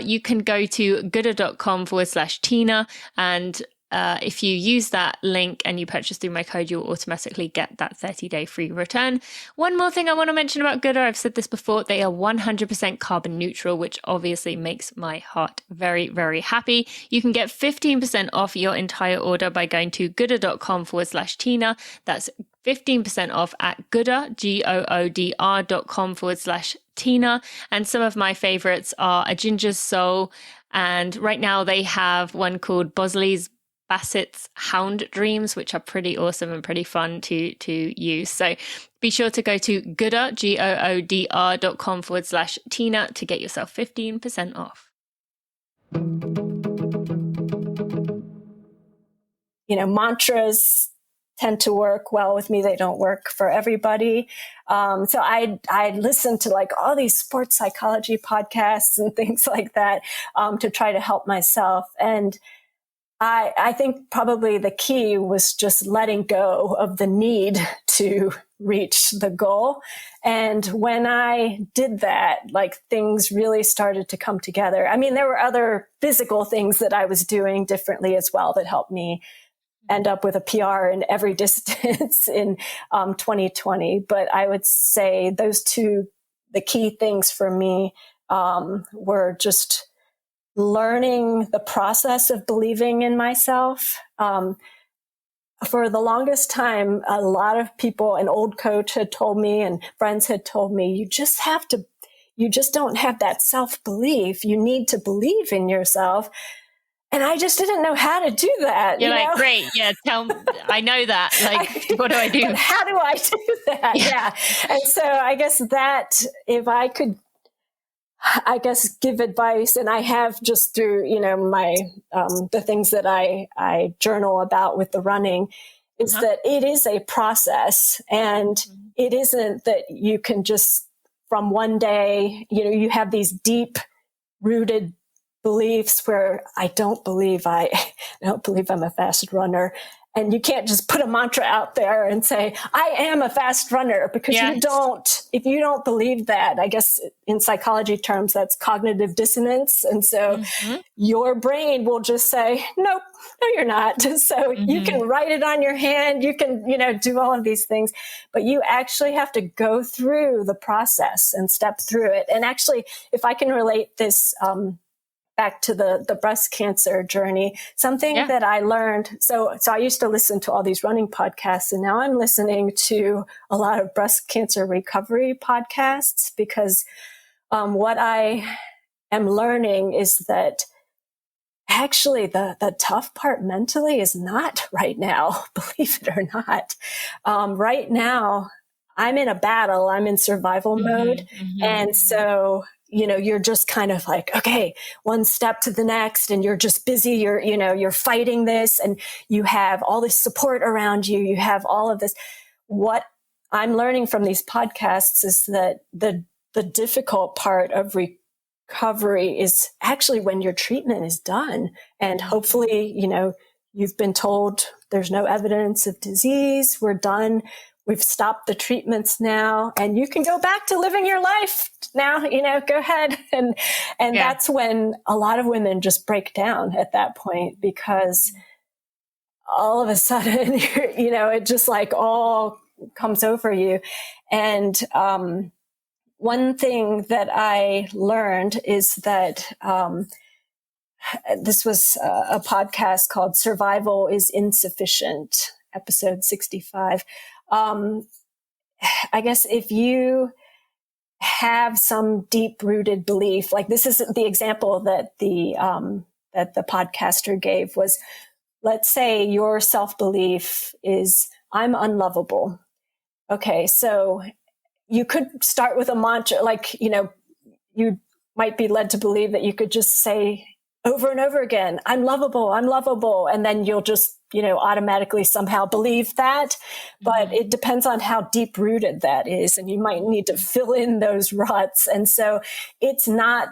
You can go to gouda.com/Tina, and if you use that link and you purchase through my code, you'll automatically get that 30-day free return. One more thing I want to mention about Gouda, I've said this before, they are 100% carbon neutral, which obviously makes my heart very, very happy. You can get 15% off your entire order by going to gouda.com/Tina. That's 15% off at Gouda, GOODR.com/Tina. And some of my favorites are a ginger soul. And right now they have one called Bosley's Bassett's Hound Dreams, which are pretty awesome and pretty fun to use. So be sure to go to Gouda, GOODR.com/Tina to get yourself 15% off. Mantras tend to work well with me. They don't work for everybody. So I listened to like all these sports psychology podcasts and things like that to try to help myself. And I think probably the key was just letting go of the need to reach the goal. And when I did that, like things really started to come together. I mean, there were other physical things that I was doing differently as well that helped me end up with a PR in every distance in 2020. But I would say those two, the key things for me were just learning the process of believing in myself. For the longest time, a lot of people, an old coach had told me and friends had told me, you just don't have that self-belief. You need to believe in yourself. And I just didn't know how to do that. You're like, great. Yeah. I know that. Like, what do I do? But how do I do that? Yeah. And so I guess that if I could, give advice, and I have just through, my, the things that I journal about with the running is that it is a process, and it isn't that you can just from one day, you have these deep rooted beliefs where I don't believe I'm a fast runner. And you can't just put a mantra out there and say, I am a fast runner, because if you don't believe that, I guess in psychology terms, that's cognitive dissonance. And so your brain will just say, nope, no, you're not. So you can write it on your hand. You can, do all of these things, but you actually have to go through the process and step through it. And actually, if I can relate this, back to the breast cancer journey, something that I learned. So I used to listen to all these running podcasts, and now I'm listening to a lot of breast cancer recovery podcasts, because what I am learning is that actually the tough part mentally is not right now, believe it or not. Right now, I'm in a battle. I'm in survival mode. And so you're just kind of like, okay, one step to the next, and you're just busy. You're fighting this, and you have all this support around you. You have all of this. What I'm learning from these podcasts is that the difficult part of recovery is actually when your treatment is done. And hopefully, you've been told there's no evidence of disease. We're done. We've stopped the treatments now, and you can go back to living your life now, go ahead. And that's when a lot of women just break down at that point, because all of a sudden, it just like all comes over you. And one thing that I learned is that this was a podcast called Survival is Insufficient, episode 65. I guess if you have some deep rooted belief, like this is the example that the podcaster gave was, let's say your self-belief is, I'm unlovable. Okay. So you could start with a mantra, like, you might be led to believe that you could just say over and over again, I'm lovable, I'm lovable. And then you'll just, automatically somehow believe that. But it depends on how deep rooted that is. And you might need to fill in those ruts. And so it's not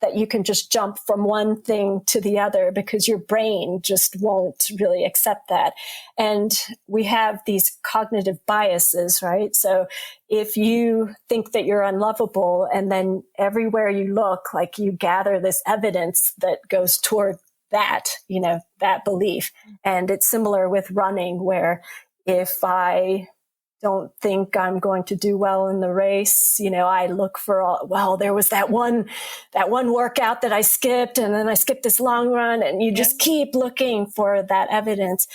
that you can just jump from one thing to the other, because your brain just won't really accept that. And we have these cognitive biases, right? So if you think that you're unlovable, and then everywhere you look, like you gather this evidence that goes toward that, that belief. And it's similar with running, where if I don't think I'm going to do well in the race, I look for there was that one workout that I skipped, and then I skipped this long run, and you just keep looking for that evidence.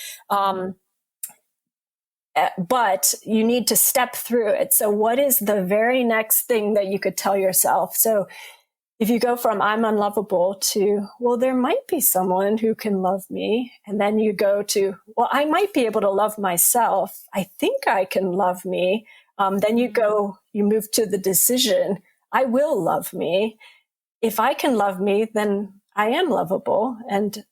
But you need to step through it. So what is the very next thing that you could tell yourself? So if you go from I'm unlovable to, well, there might be someone who can love me. And then you go to, well, I might be able to love myself. I think I can love me. Then you move to the decision, I will love me. If I can love me, then I am lovable. And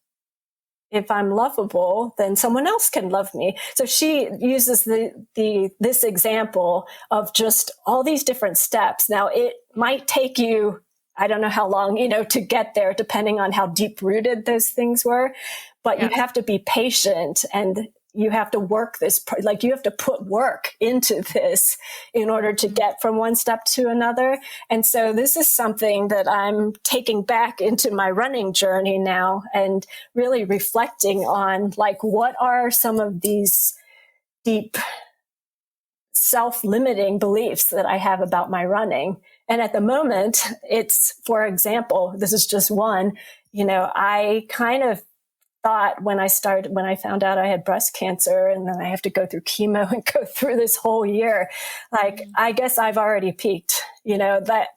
if I'm lovable, then someone else can love me. So she uses this example of just all these different steps. Now, it might take you, I don't know how long, to get there, depending on how deep rooted those things were, but you have to be patient. And you have to work this, like you have to put work into this in order to get from one step to another. And so this is something that I'm taking back into my running journey now and really reflecting on, like, what are some of these deep self-limiting beliefs that I have about my running. And at the moment, it's, for example, this is just one, I kind of thought when I found out I had breast cancer and then I have to go through chemo and go through this whole year, like, I guess I've already peaked, that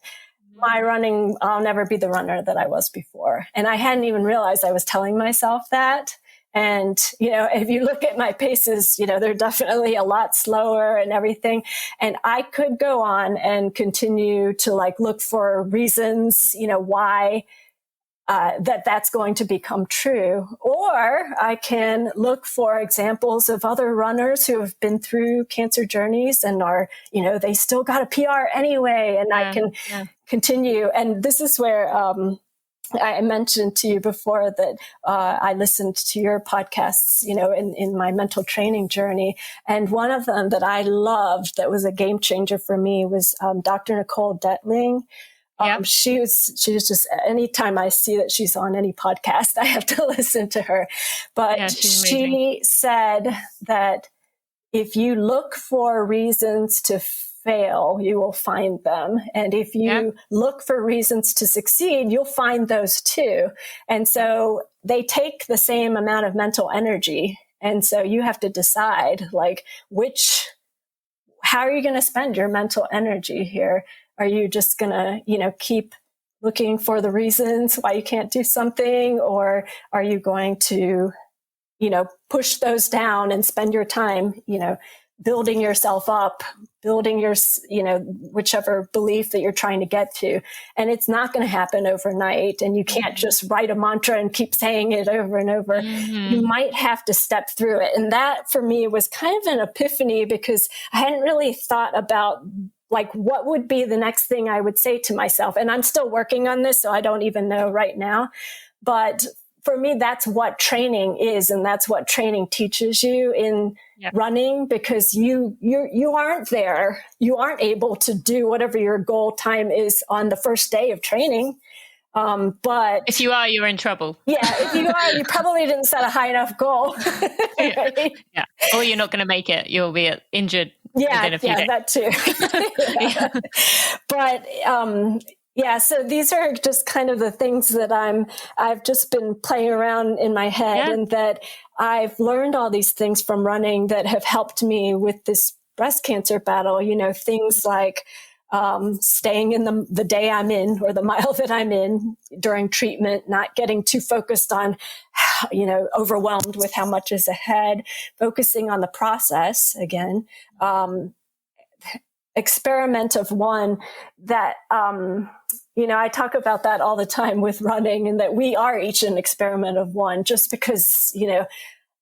my running, I'll never be the runner that I was before. And I hadn't even realized I was telling myself that. And, if you look at my paces, they're definitely a lot slower and everything. And I could go on and continue to look for reasons, why that's going to become true. Or I can look for examples of other runners who have been through cancer journeys and are, they still got a PR anyway, and I can continue. And this is where I mentioned to you before that I listened to your podcasts, in my mental training journey. And one of them that I loved that was a game changer for me was Dr. Nicole Detling. Yep. She was just, anytime I see that she's on any podcast, I have to listen to her. But she said that if you look for reasons to fail, you will find them. And if you look for reasons to succeed, you'll find those too. And so they take the same amount of mental energy. And so you have to decide, how are you going to spend your mental energy here? Are you just going to, keep looking for the reasons why you can't do something? Or are you going to, push those down and spend your time, building yourself up, building your, whichever belief that you're trying to get to. And it's not going to happen overnight. And you can't just write a mantra and keep saying it over and over. You might have to step through it. And that for me was kind of an epiphany, because I hadn't really thought about what would be the next thing I would say to myself. And I'm still working on this, so I don't even know right now. But for me, that's what training is. And that's what training teaches you in running, because you aren't there. You aren't able to do whatever your goal time is on the first day of training. But if you are, you're in trouble. Yeah, if you are, you probably didn't set a high enough goal. Right? Yeah. Or you're not going to make it. You'll be injured within a few days. That too. But so these are just kind of the things that I've just been playing around in my head, and that I've learned all these things from running that have helped me with this breast cancer battle. Things like staying in the day I'm in, or the mile that I'm in during treatment, not getting too focused on, overwhelmed with how much is ahead, focusing on the process again. Experiment of one that, I talk about that all the time with running, and that we are each an experiment of one. Just because,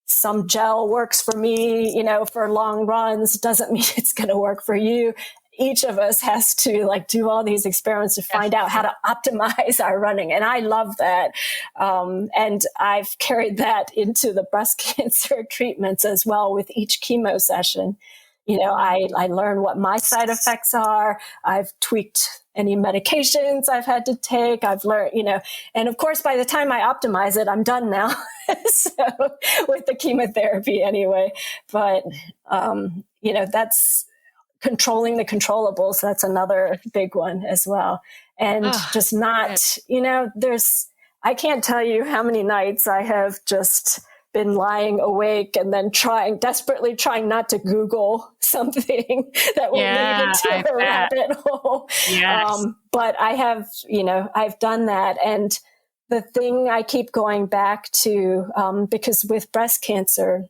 some gel works for me, for long runs, doesn't mean it's going to work for you. Each of us has to do all these experiments to find out how to optimize our running. And I love that. And I've carried that into the breast cancer treatments as well with each chemo session. I learn what my side effects are. I've tweaked any medications I've had to take. I've learned, and of course, by the time I optimize it, I'm done now. So with the chemotherapy anyway, but, that's controlling the controllables. That's another big one as well. And just not, I can't tell you how many nights I have just been lying awake and then desperately trying not to Google something that will lead into a rabbit hole. Yes. But I have, I've done that. And the thing I keep going back to, because with breast cancer,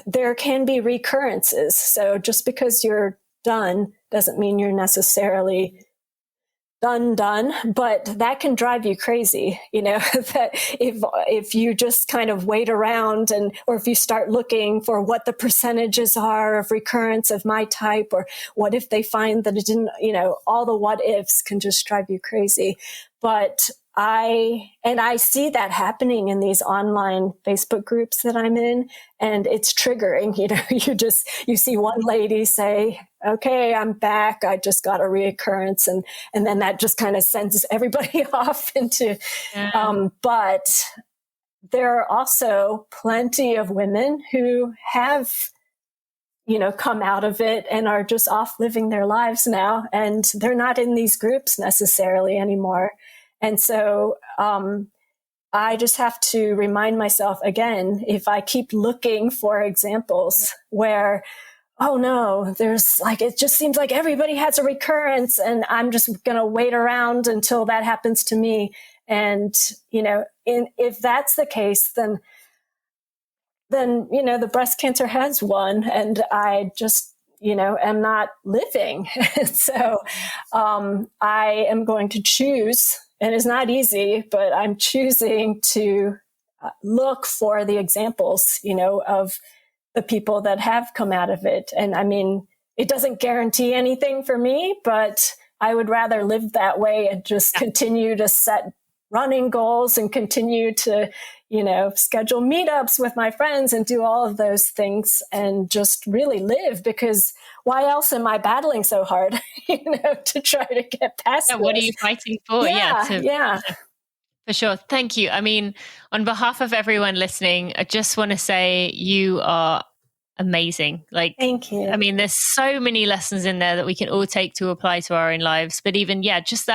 there can be recurrences. So just because you're done doesn't mean you're necessarily done, but that can drive you crazy, that if you just kind of wait around or if you start looking for what the percentages are of recurrence of my type, or what if they find that it didn't, all the what ifs can just drive you crazy. But I see that happening in these online Facebook groups that I'm in, and it's triggering. You see one lady say, okay, I'm back. I just got a reoccurrence. And then that just kind of sends everybody off into, but there are also plenty of women who have, come out of it and are just off living their lives now. And they're not in these groups necessarily anymore. And so I just have to remind myself again, if I keep looking for examples where, oh no, there's it just seems like everybody has a recurrence and I'm just going to wait around until that happens to me. And, if that's the case, then, the breast cancer has won and I just, am not living. So I am going to choose, and it's not easy, but I'm choosing to look for the examples, of the people that have come out of it. And I mean, it doesn't guarantee anything for me, but I would rather live that way and just continue to set running goals and continue to, schedule meetups with my friends and do all of those things and just really live, because why else am I battling so hard, to try to get past this? What are you fighting for? Yeah. For sure. Thank you. I mean, on behalf of everyone listening, I just want to say you are amazing. Thank you. I mean, there's so many lessons in there that we can all take to apply to our own lives. But even, just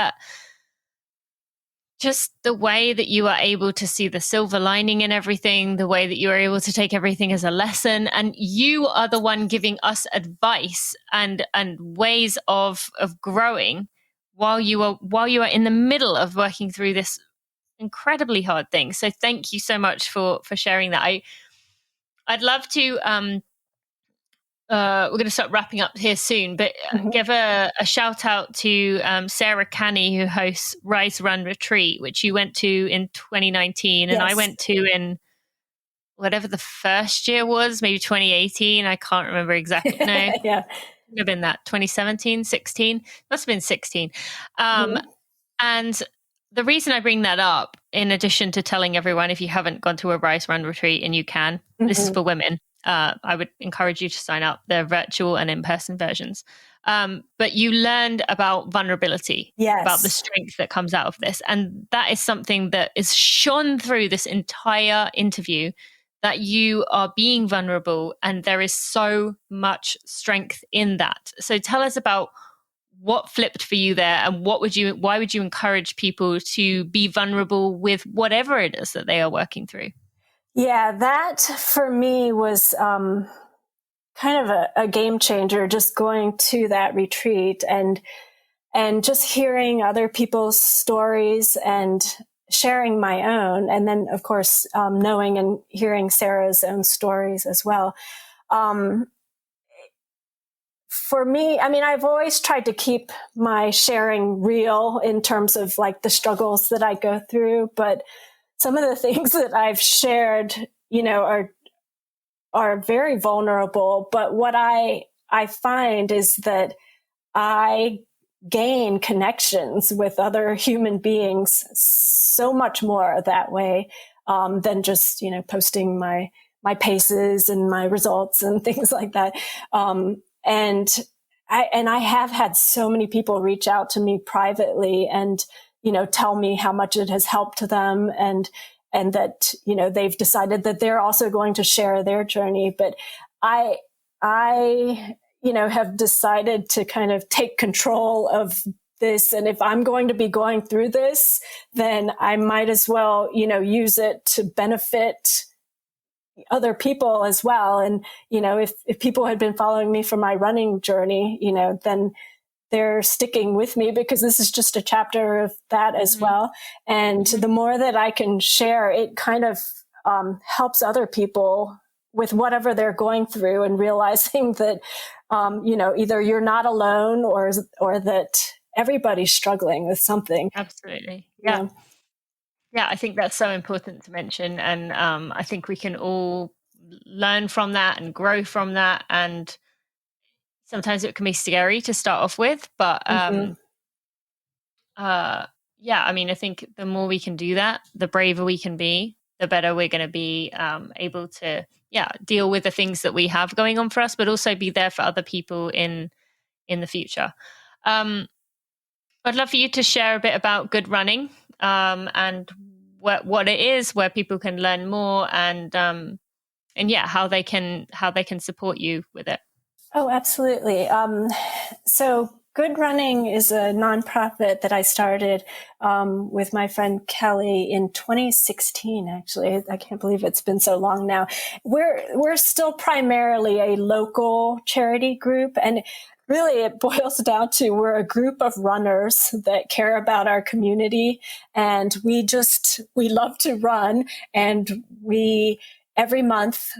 the way that you are able to see the silver lining in everything, the way that you are able to take everything as a lesson. And you are the one giving us advice and ways of growing while you are in the middle of working through this incredibly hard thing. So thank you so much for sharing that. I'd love to we're going to start wrapping up here soon, but give a shout out to Sarah Canny, who hosts Rise Run Retreat, which you went to in 2019 and I went to in whatever the first year was, maybe 2018. I can't remember exactly. No, yeah, would have been that 2017, 16, must have been 16. And the reason I bring that up, in addition to telling everyone, if you haven't gone to a Rise Run Retreat, and you can, this is for women, I would encourage you to sign up. They're virtual and in-person versions. But you learned about vulnerability, about the strength that comes out of this. And that is something that is shone through this entire interview, that you are being vulnerable and there is so much strength in that. So tell us about what flipped for you there, and why would you encourage people to be vulnerable with whatever it is that they are working through? Yeah, that for me was kind of a game changer, just going to that retreat and just hearing other people's stories and sharing my own. And then, of course, knowing and hearing Sarah's own stories as well. For me, I mean, I've always tried to keep my sharing real in terms of the struggles that I go through, but some of the things that I've shared, are very vulnerable. But what I find is that I gain connections with other human beings so much more that way than just, posting my paces and my results and things like that. And I have had so many people reach out to me privately and, tell me how much it has helped them and that, they've decided that they're also going to share their journey. But I, have decided to kind of take control of this. And if I'm going to be going through this, then I might as well, use it to benefit other people as well. And, if people had been following me for my running journey, then they're sticking with me because this is just a chapter of that as well. And the more that I can share, it kind of helps other people with whatever they're going through, and realizing that, either you're not alone or that everybody's struggling with something. Absolutely. Yeah. Yeah, I think that's so important to mention. And I think we can all learn from that and grow from that. And sometimes it can be scary to start off with, but yeah, I mean, I think the more we can do that, the braver we can be, the better we're going to be able to, deal with the things that we have going on for us, but also be there for other people in the future. I'd love for you to share a bit about good running, and what it is, where people can learn more, and how they can support you with it. Oh, absolutely. So Good Running is a nonprofit that I started with my friend Kelly in 2016. Actually, I can't believe it's been so long now. We're still primarily a local charity group, and really it boils down to we're a group of runners that care about our community, and we love to run, and every month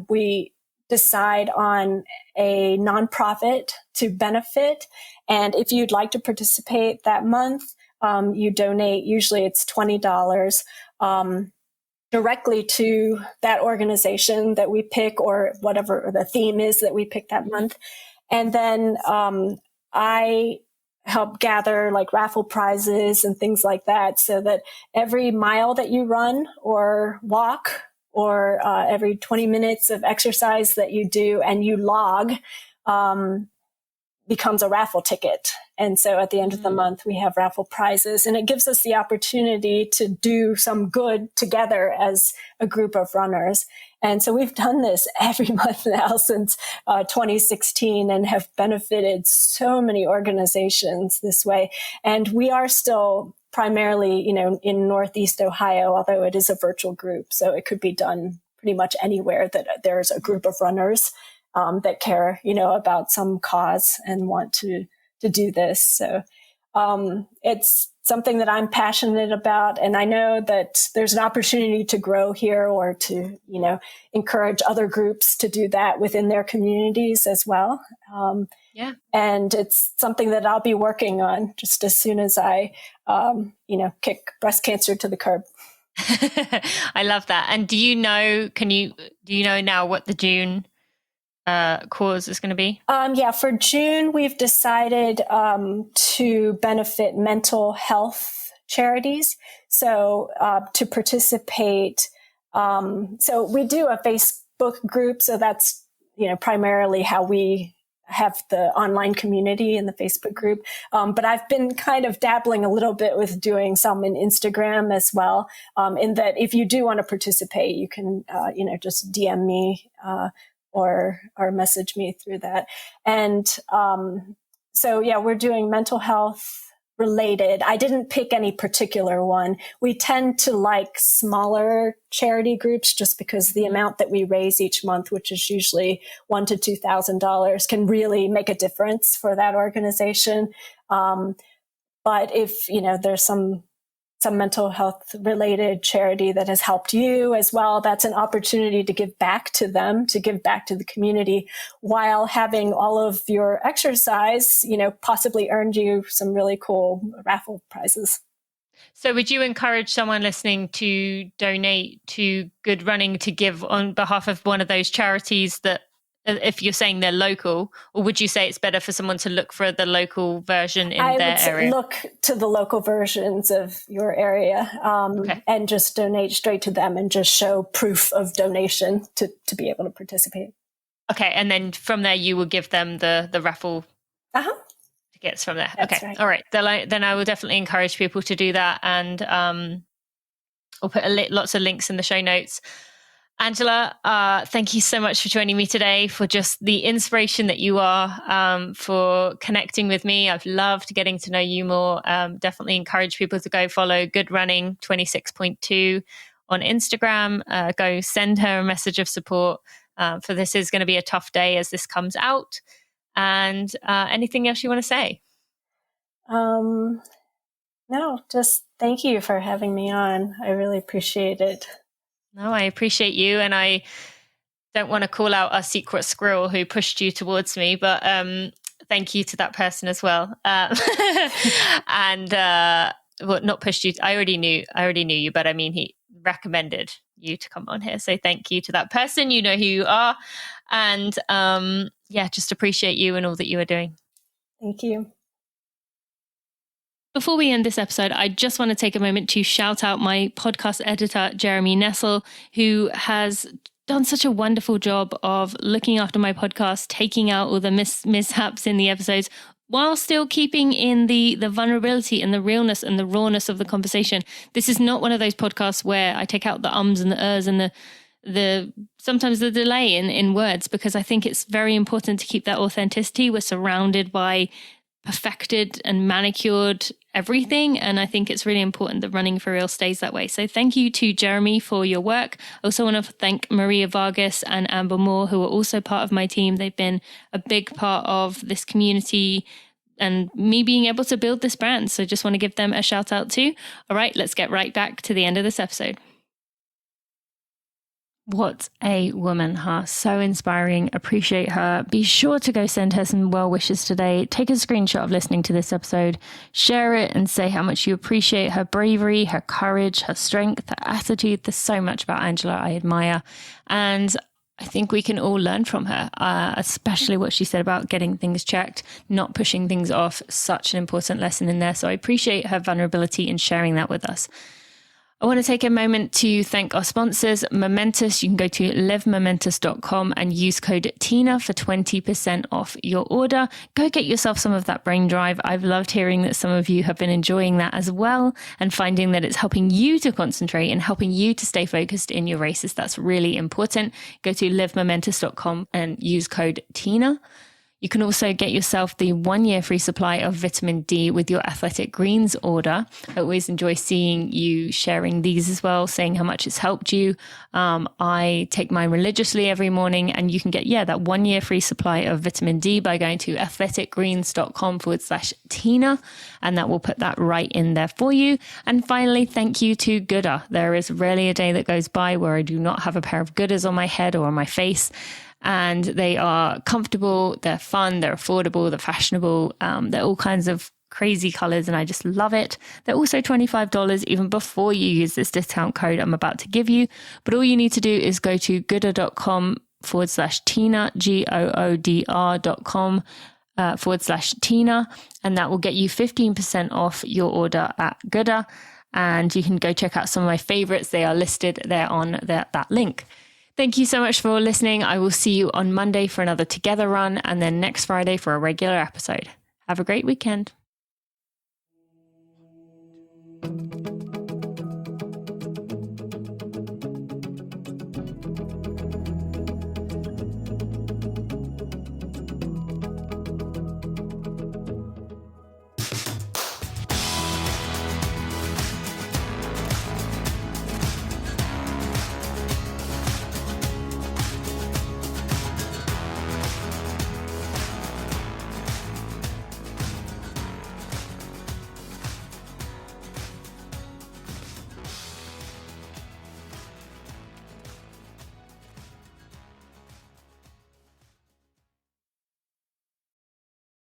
we decide on a nonprofit to benefit. And if you'd like to participate that month, you donate, usually it's $20, directly to that organization that we pick, or whatever the theme is that we pick that month. And then I help gather like raffle prizes and things like that, so that every mile that you run or walk, or every 20 minutes of exercise that you do and you log, becomes a raffle ticket. And so at the end of the month, we have raffle prizes, and it gives us the opportunity to do some good together as a group of runners. And so we've done this every month now since 2016, and have benefited so many organizations this way. And we are still primarily, in Northeast Ohio, although it is a virtual group. So it could be done pretty much anywhere that there's a group of runners that care, about some cause and want to do this. So it's something that I'm passionate about. And I know that there's an opportunity to grow here, or to, encourage other groups to do that within their communities as well. And it's something that I'll be working on just as soon as I, kick breast cancer to the curb. I love that. And do you know now what the June cause is going to be? For June, we've decided to benefit mental health charities. So to participate, so we do a Facebook group. So that's, primarily how we have the online community in the Facebook group. But I've been kind of dabbling a little bit with doing some in Instagram as well, in that if you do want to participate, you can, just DM me or message me through that. And we're doing mental health related. I didn't pick any particular one. We tend to like smaller charity groups just because the amount that we raise each month, which is usually $1,000 to $2,000, can really make a difference for that organization. But if, there's some mental health related charity that has helped you as well, that's an opportunity to give back to them, to give back to the community, while having all of your exercise, possibly earned you some really cool raffle prizes. So would you encourage someone listening to donate to Good Running to give on behalf of one of those charities that, if you're saying they're local, or would you say it's better for someone to look for the local version in their area? Look to the local versions of your area, and just donate straight to them, and just show proof of donation to be able to participate. Okay. And then from there, you will give them the raffle tickets from there. That's okay. Right. All right. Then I will definitely encourage people to do that. And I'll put lots of links in the show notes. Angela, thank you so much for joining me today, for just the inspiration that you are, for connecting with me. I've loved getting to know you more. Definitely encourage people to go follow Good Running 26.2 on Instagram. Go send her a message of support, for this is going to be a tough day as this comes out. And anything else you want to say? No, just thank you for having me on. I really appreciate it. No, I appreciate you. And I don't want to call out our secret squirrel who pushed you towards me, but thank you to that person as well. And not pushed you. I already knew you, but I mean, he recommended you to come on here. So thank you to that person. You know who you are. And just appreciate you and all that you are doing. Thank you. Before we end this episode, I just want to take a moment to shout out my podcast editor, Jeremy Nessel, who has done such a wonderful job of looking after my podcast, taking out all the mishaps in the episodes, while still keeping in the vulnerability and the realness and the rawness of the conversation. This is not one of those podcasts where I take out the ums and the ers and the sometimes the delay in words, because I think it's very important to keep that authenticity. We're surrounded by perfected and manicured everything, and I think it's really important that Running for Real stays that way. So thank you to Jeremy for your work. I also want to thank Maria Vargas and Amber Moore, who are also part of my team. They've been a big part of this community and me being able to build this brand. So just want to give them a shout out too. All right, let's get right back to the end of this episode. What a woman, huh? So inspiring. Appreciate her. Be sure to go send her some well wishes today. Take a screenshot of listening to this episode, share it, and say how much you appreciate her bravery, her courage, her strength, her attitude. There's so much about Angela I admire. And I think we can all learn from her, especially what she said about getting things checked, not pushing things off. Such an important lesson in there. So I appreciate her vulnerability in sharing that with us. I want to take a moment to thank our sponsors, Momentous. You can go to livemomentous.com and use code TINA for 20% off your order. Go get yourself some of that brain drive. I've loved hearing that some of you have been enjoying that as well and finding that it's helping you to concentrate and helping you to stay focused in your races. That's really important. Go to livemomentous.com and use code TINA. You can also get yourself the 1-year free supply of vitamin D with your Athletic Greens order. I always enjoy seeing you sharing these as well, saying how much it's helped you. I take mine religiously every morning, and you can get, that 1-year free supply of vitamin D by going to athleticgreens.com/Tina, and that will put that right in there for you. And finally, thank you to Gooder. There is rarely a day that goes by where I do not have a pair of Gooders on my head or on my face. And they are comfortable, they're fun, they're affordable, they're fashionable, they're all kinds of crazy colors, and I just love it. They're also $25 even before you use this discount code I'm about to give you. But all you need to do is go to gooder.com/Tina, GOODR.com/Tina, and that will get you 15% off your order at Gooder. And you can go check out some of my favorites. They are listed there on that link. Thank you so much for listening. I will see you on Monday for another Together run, and then next Friday for a regular episode. Have a great weekend.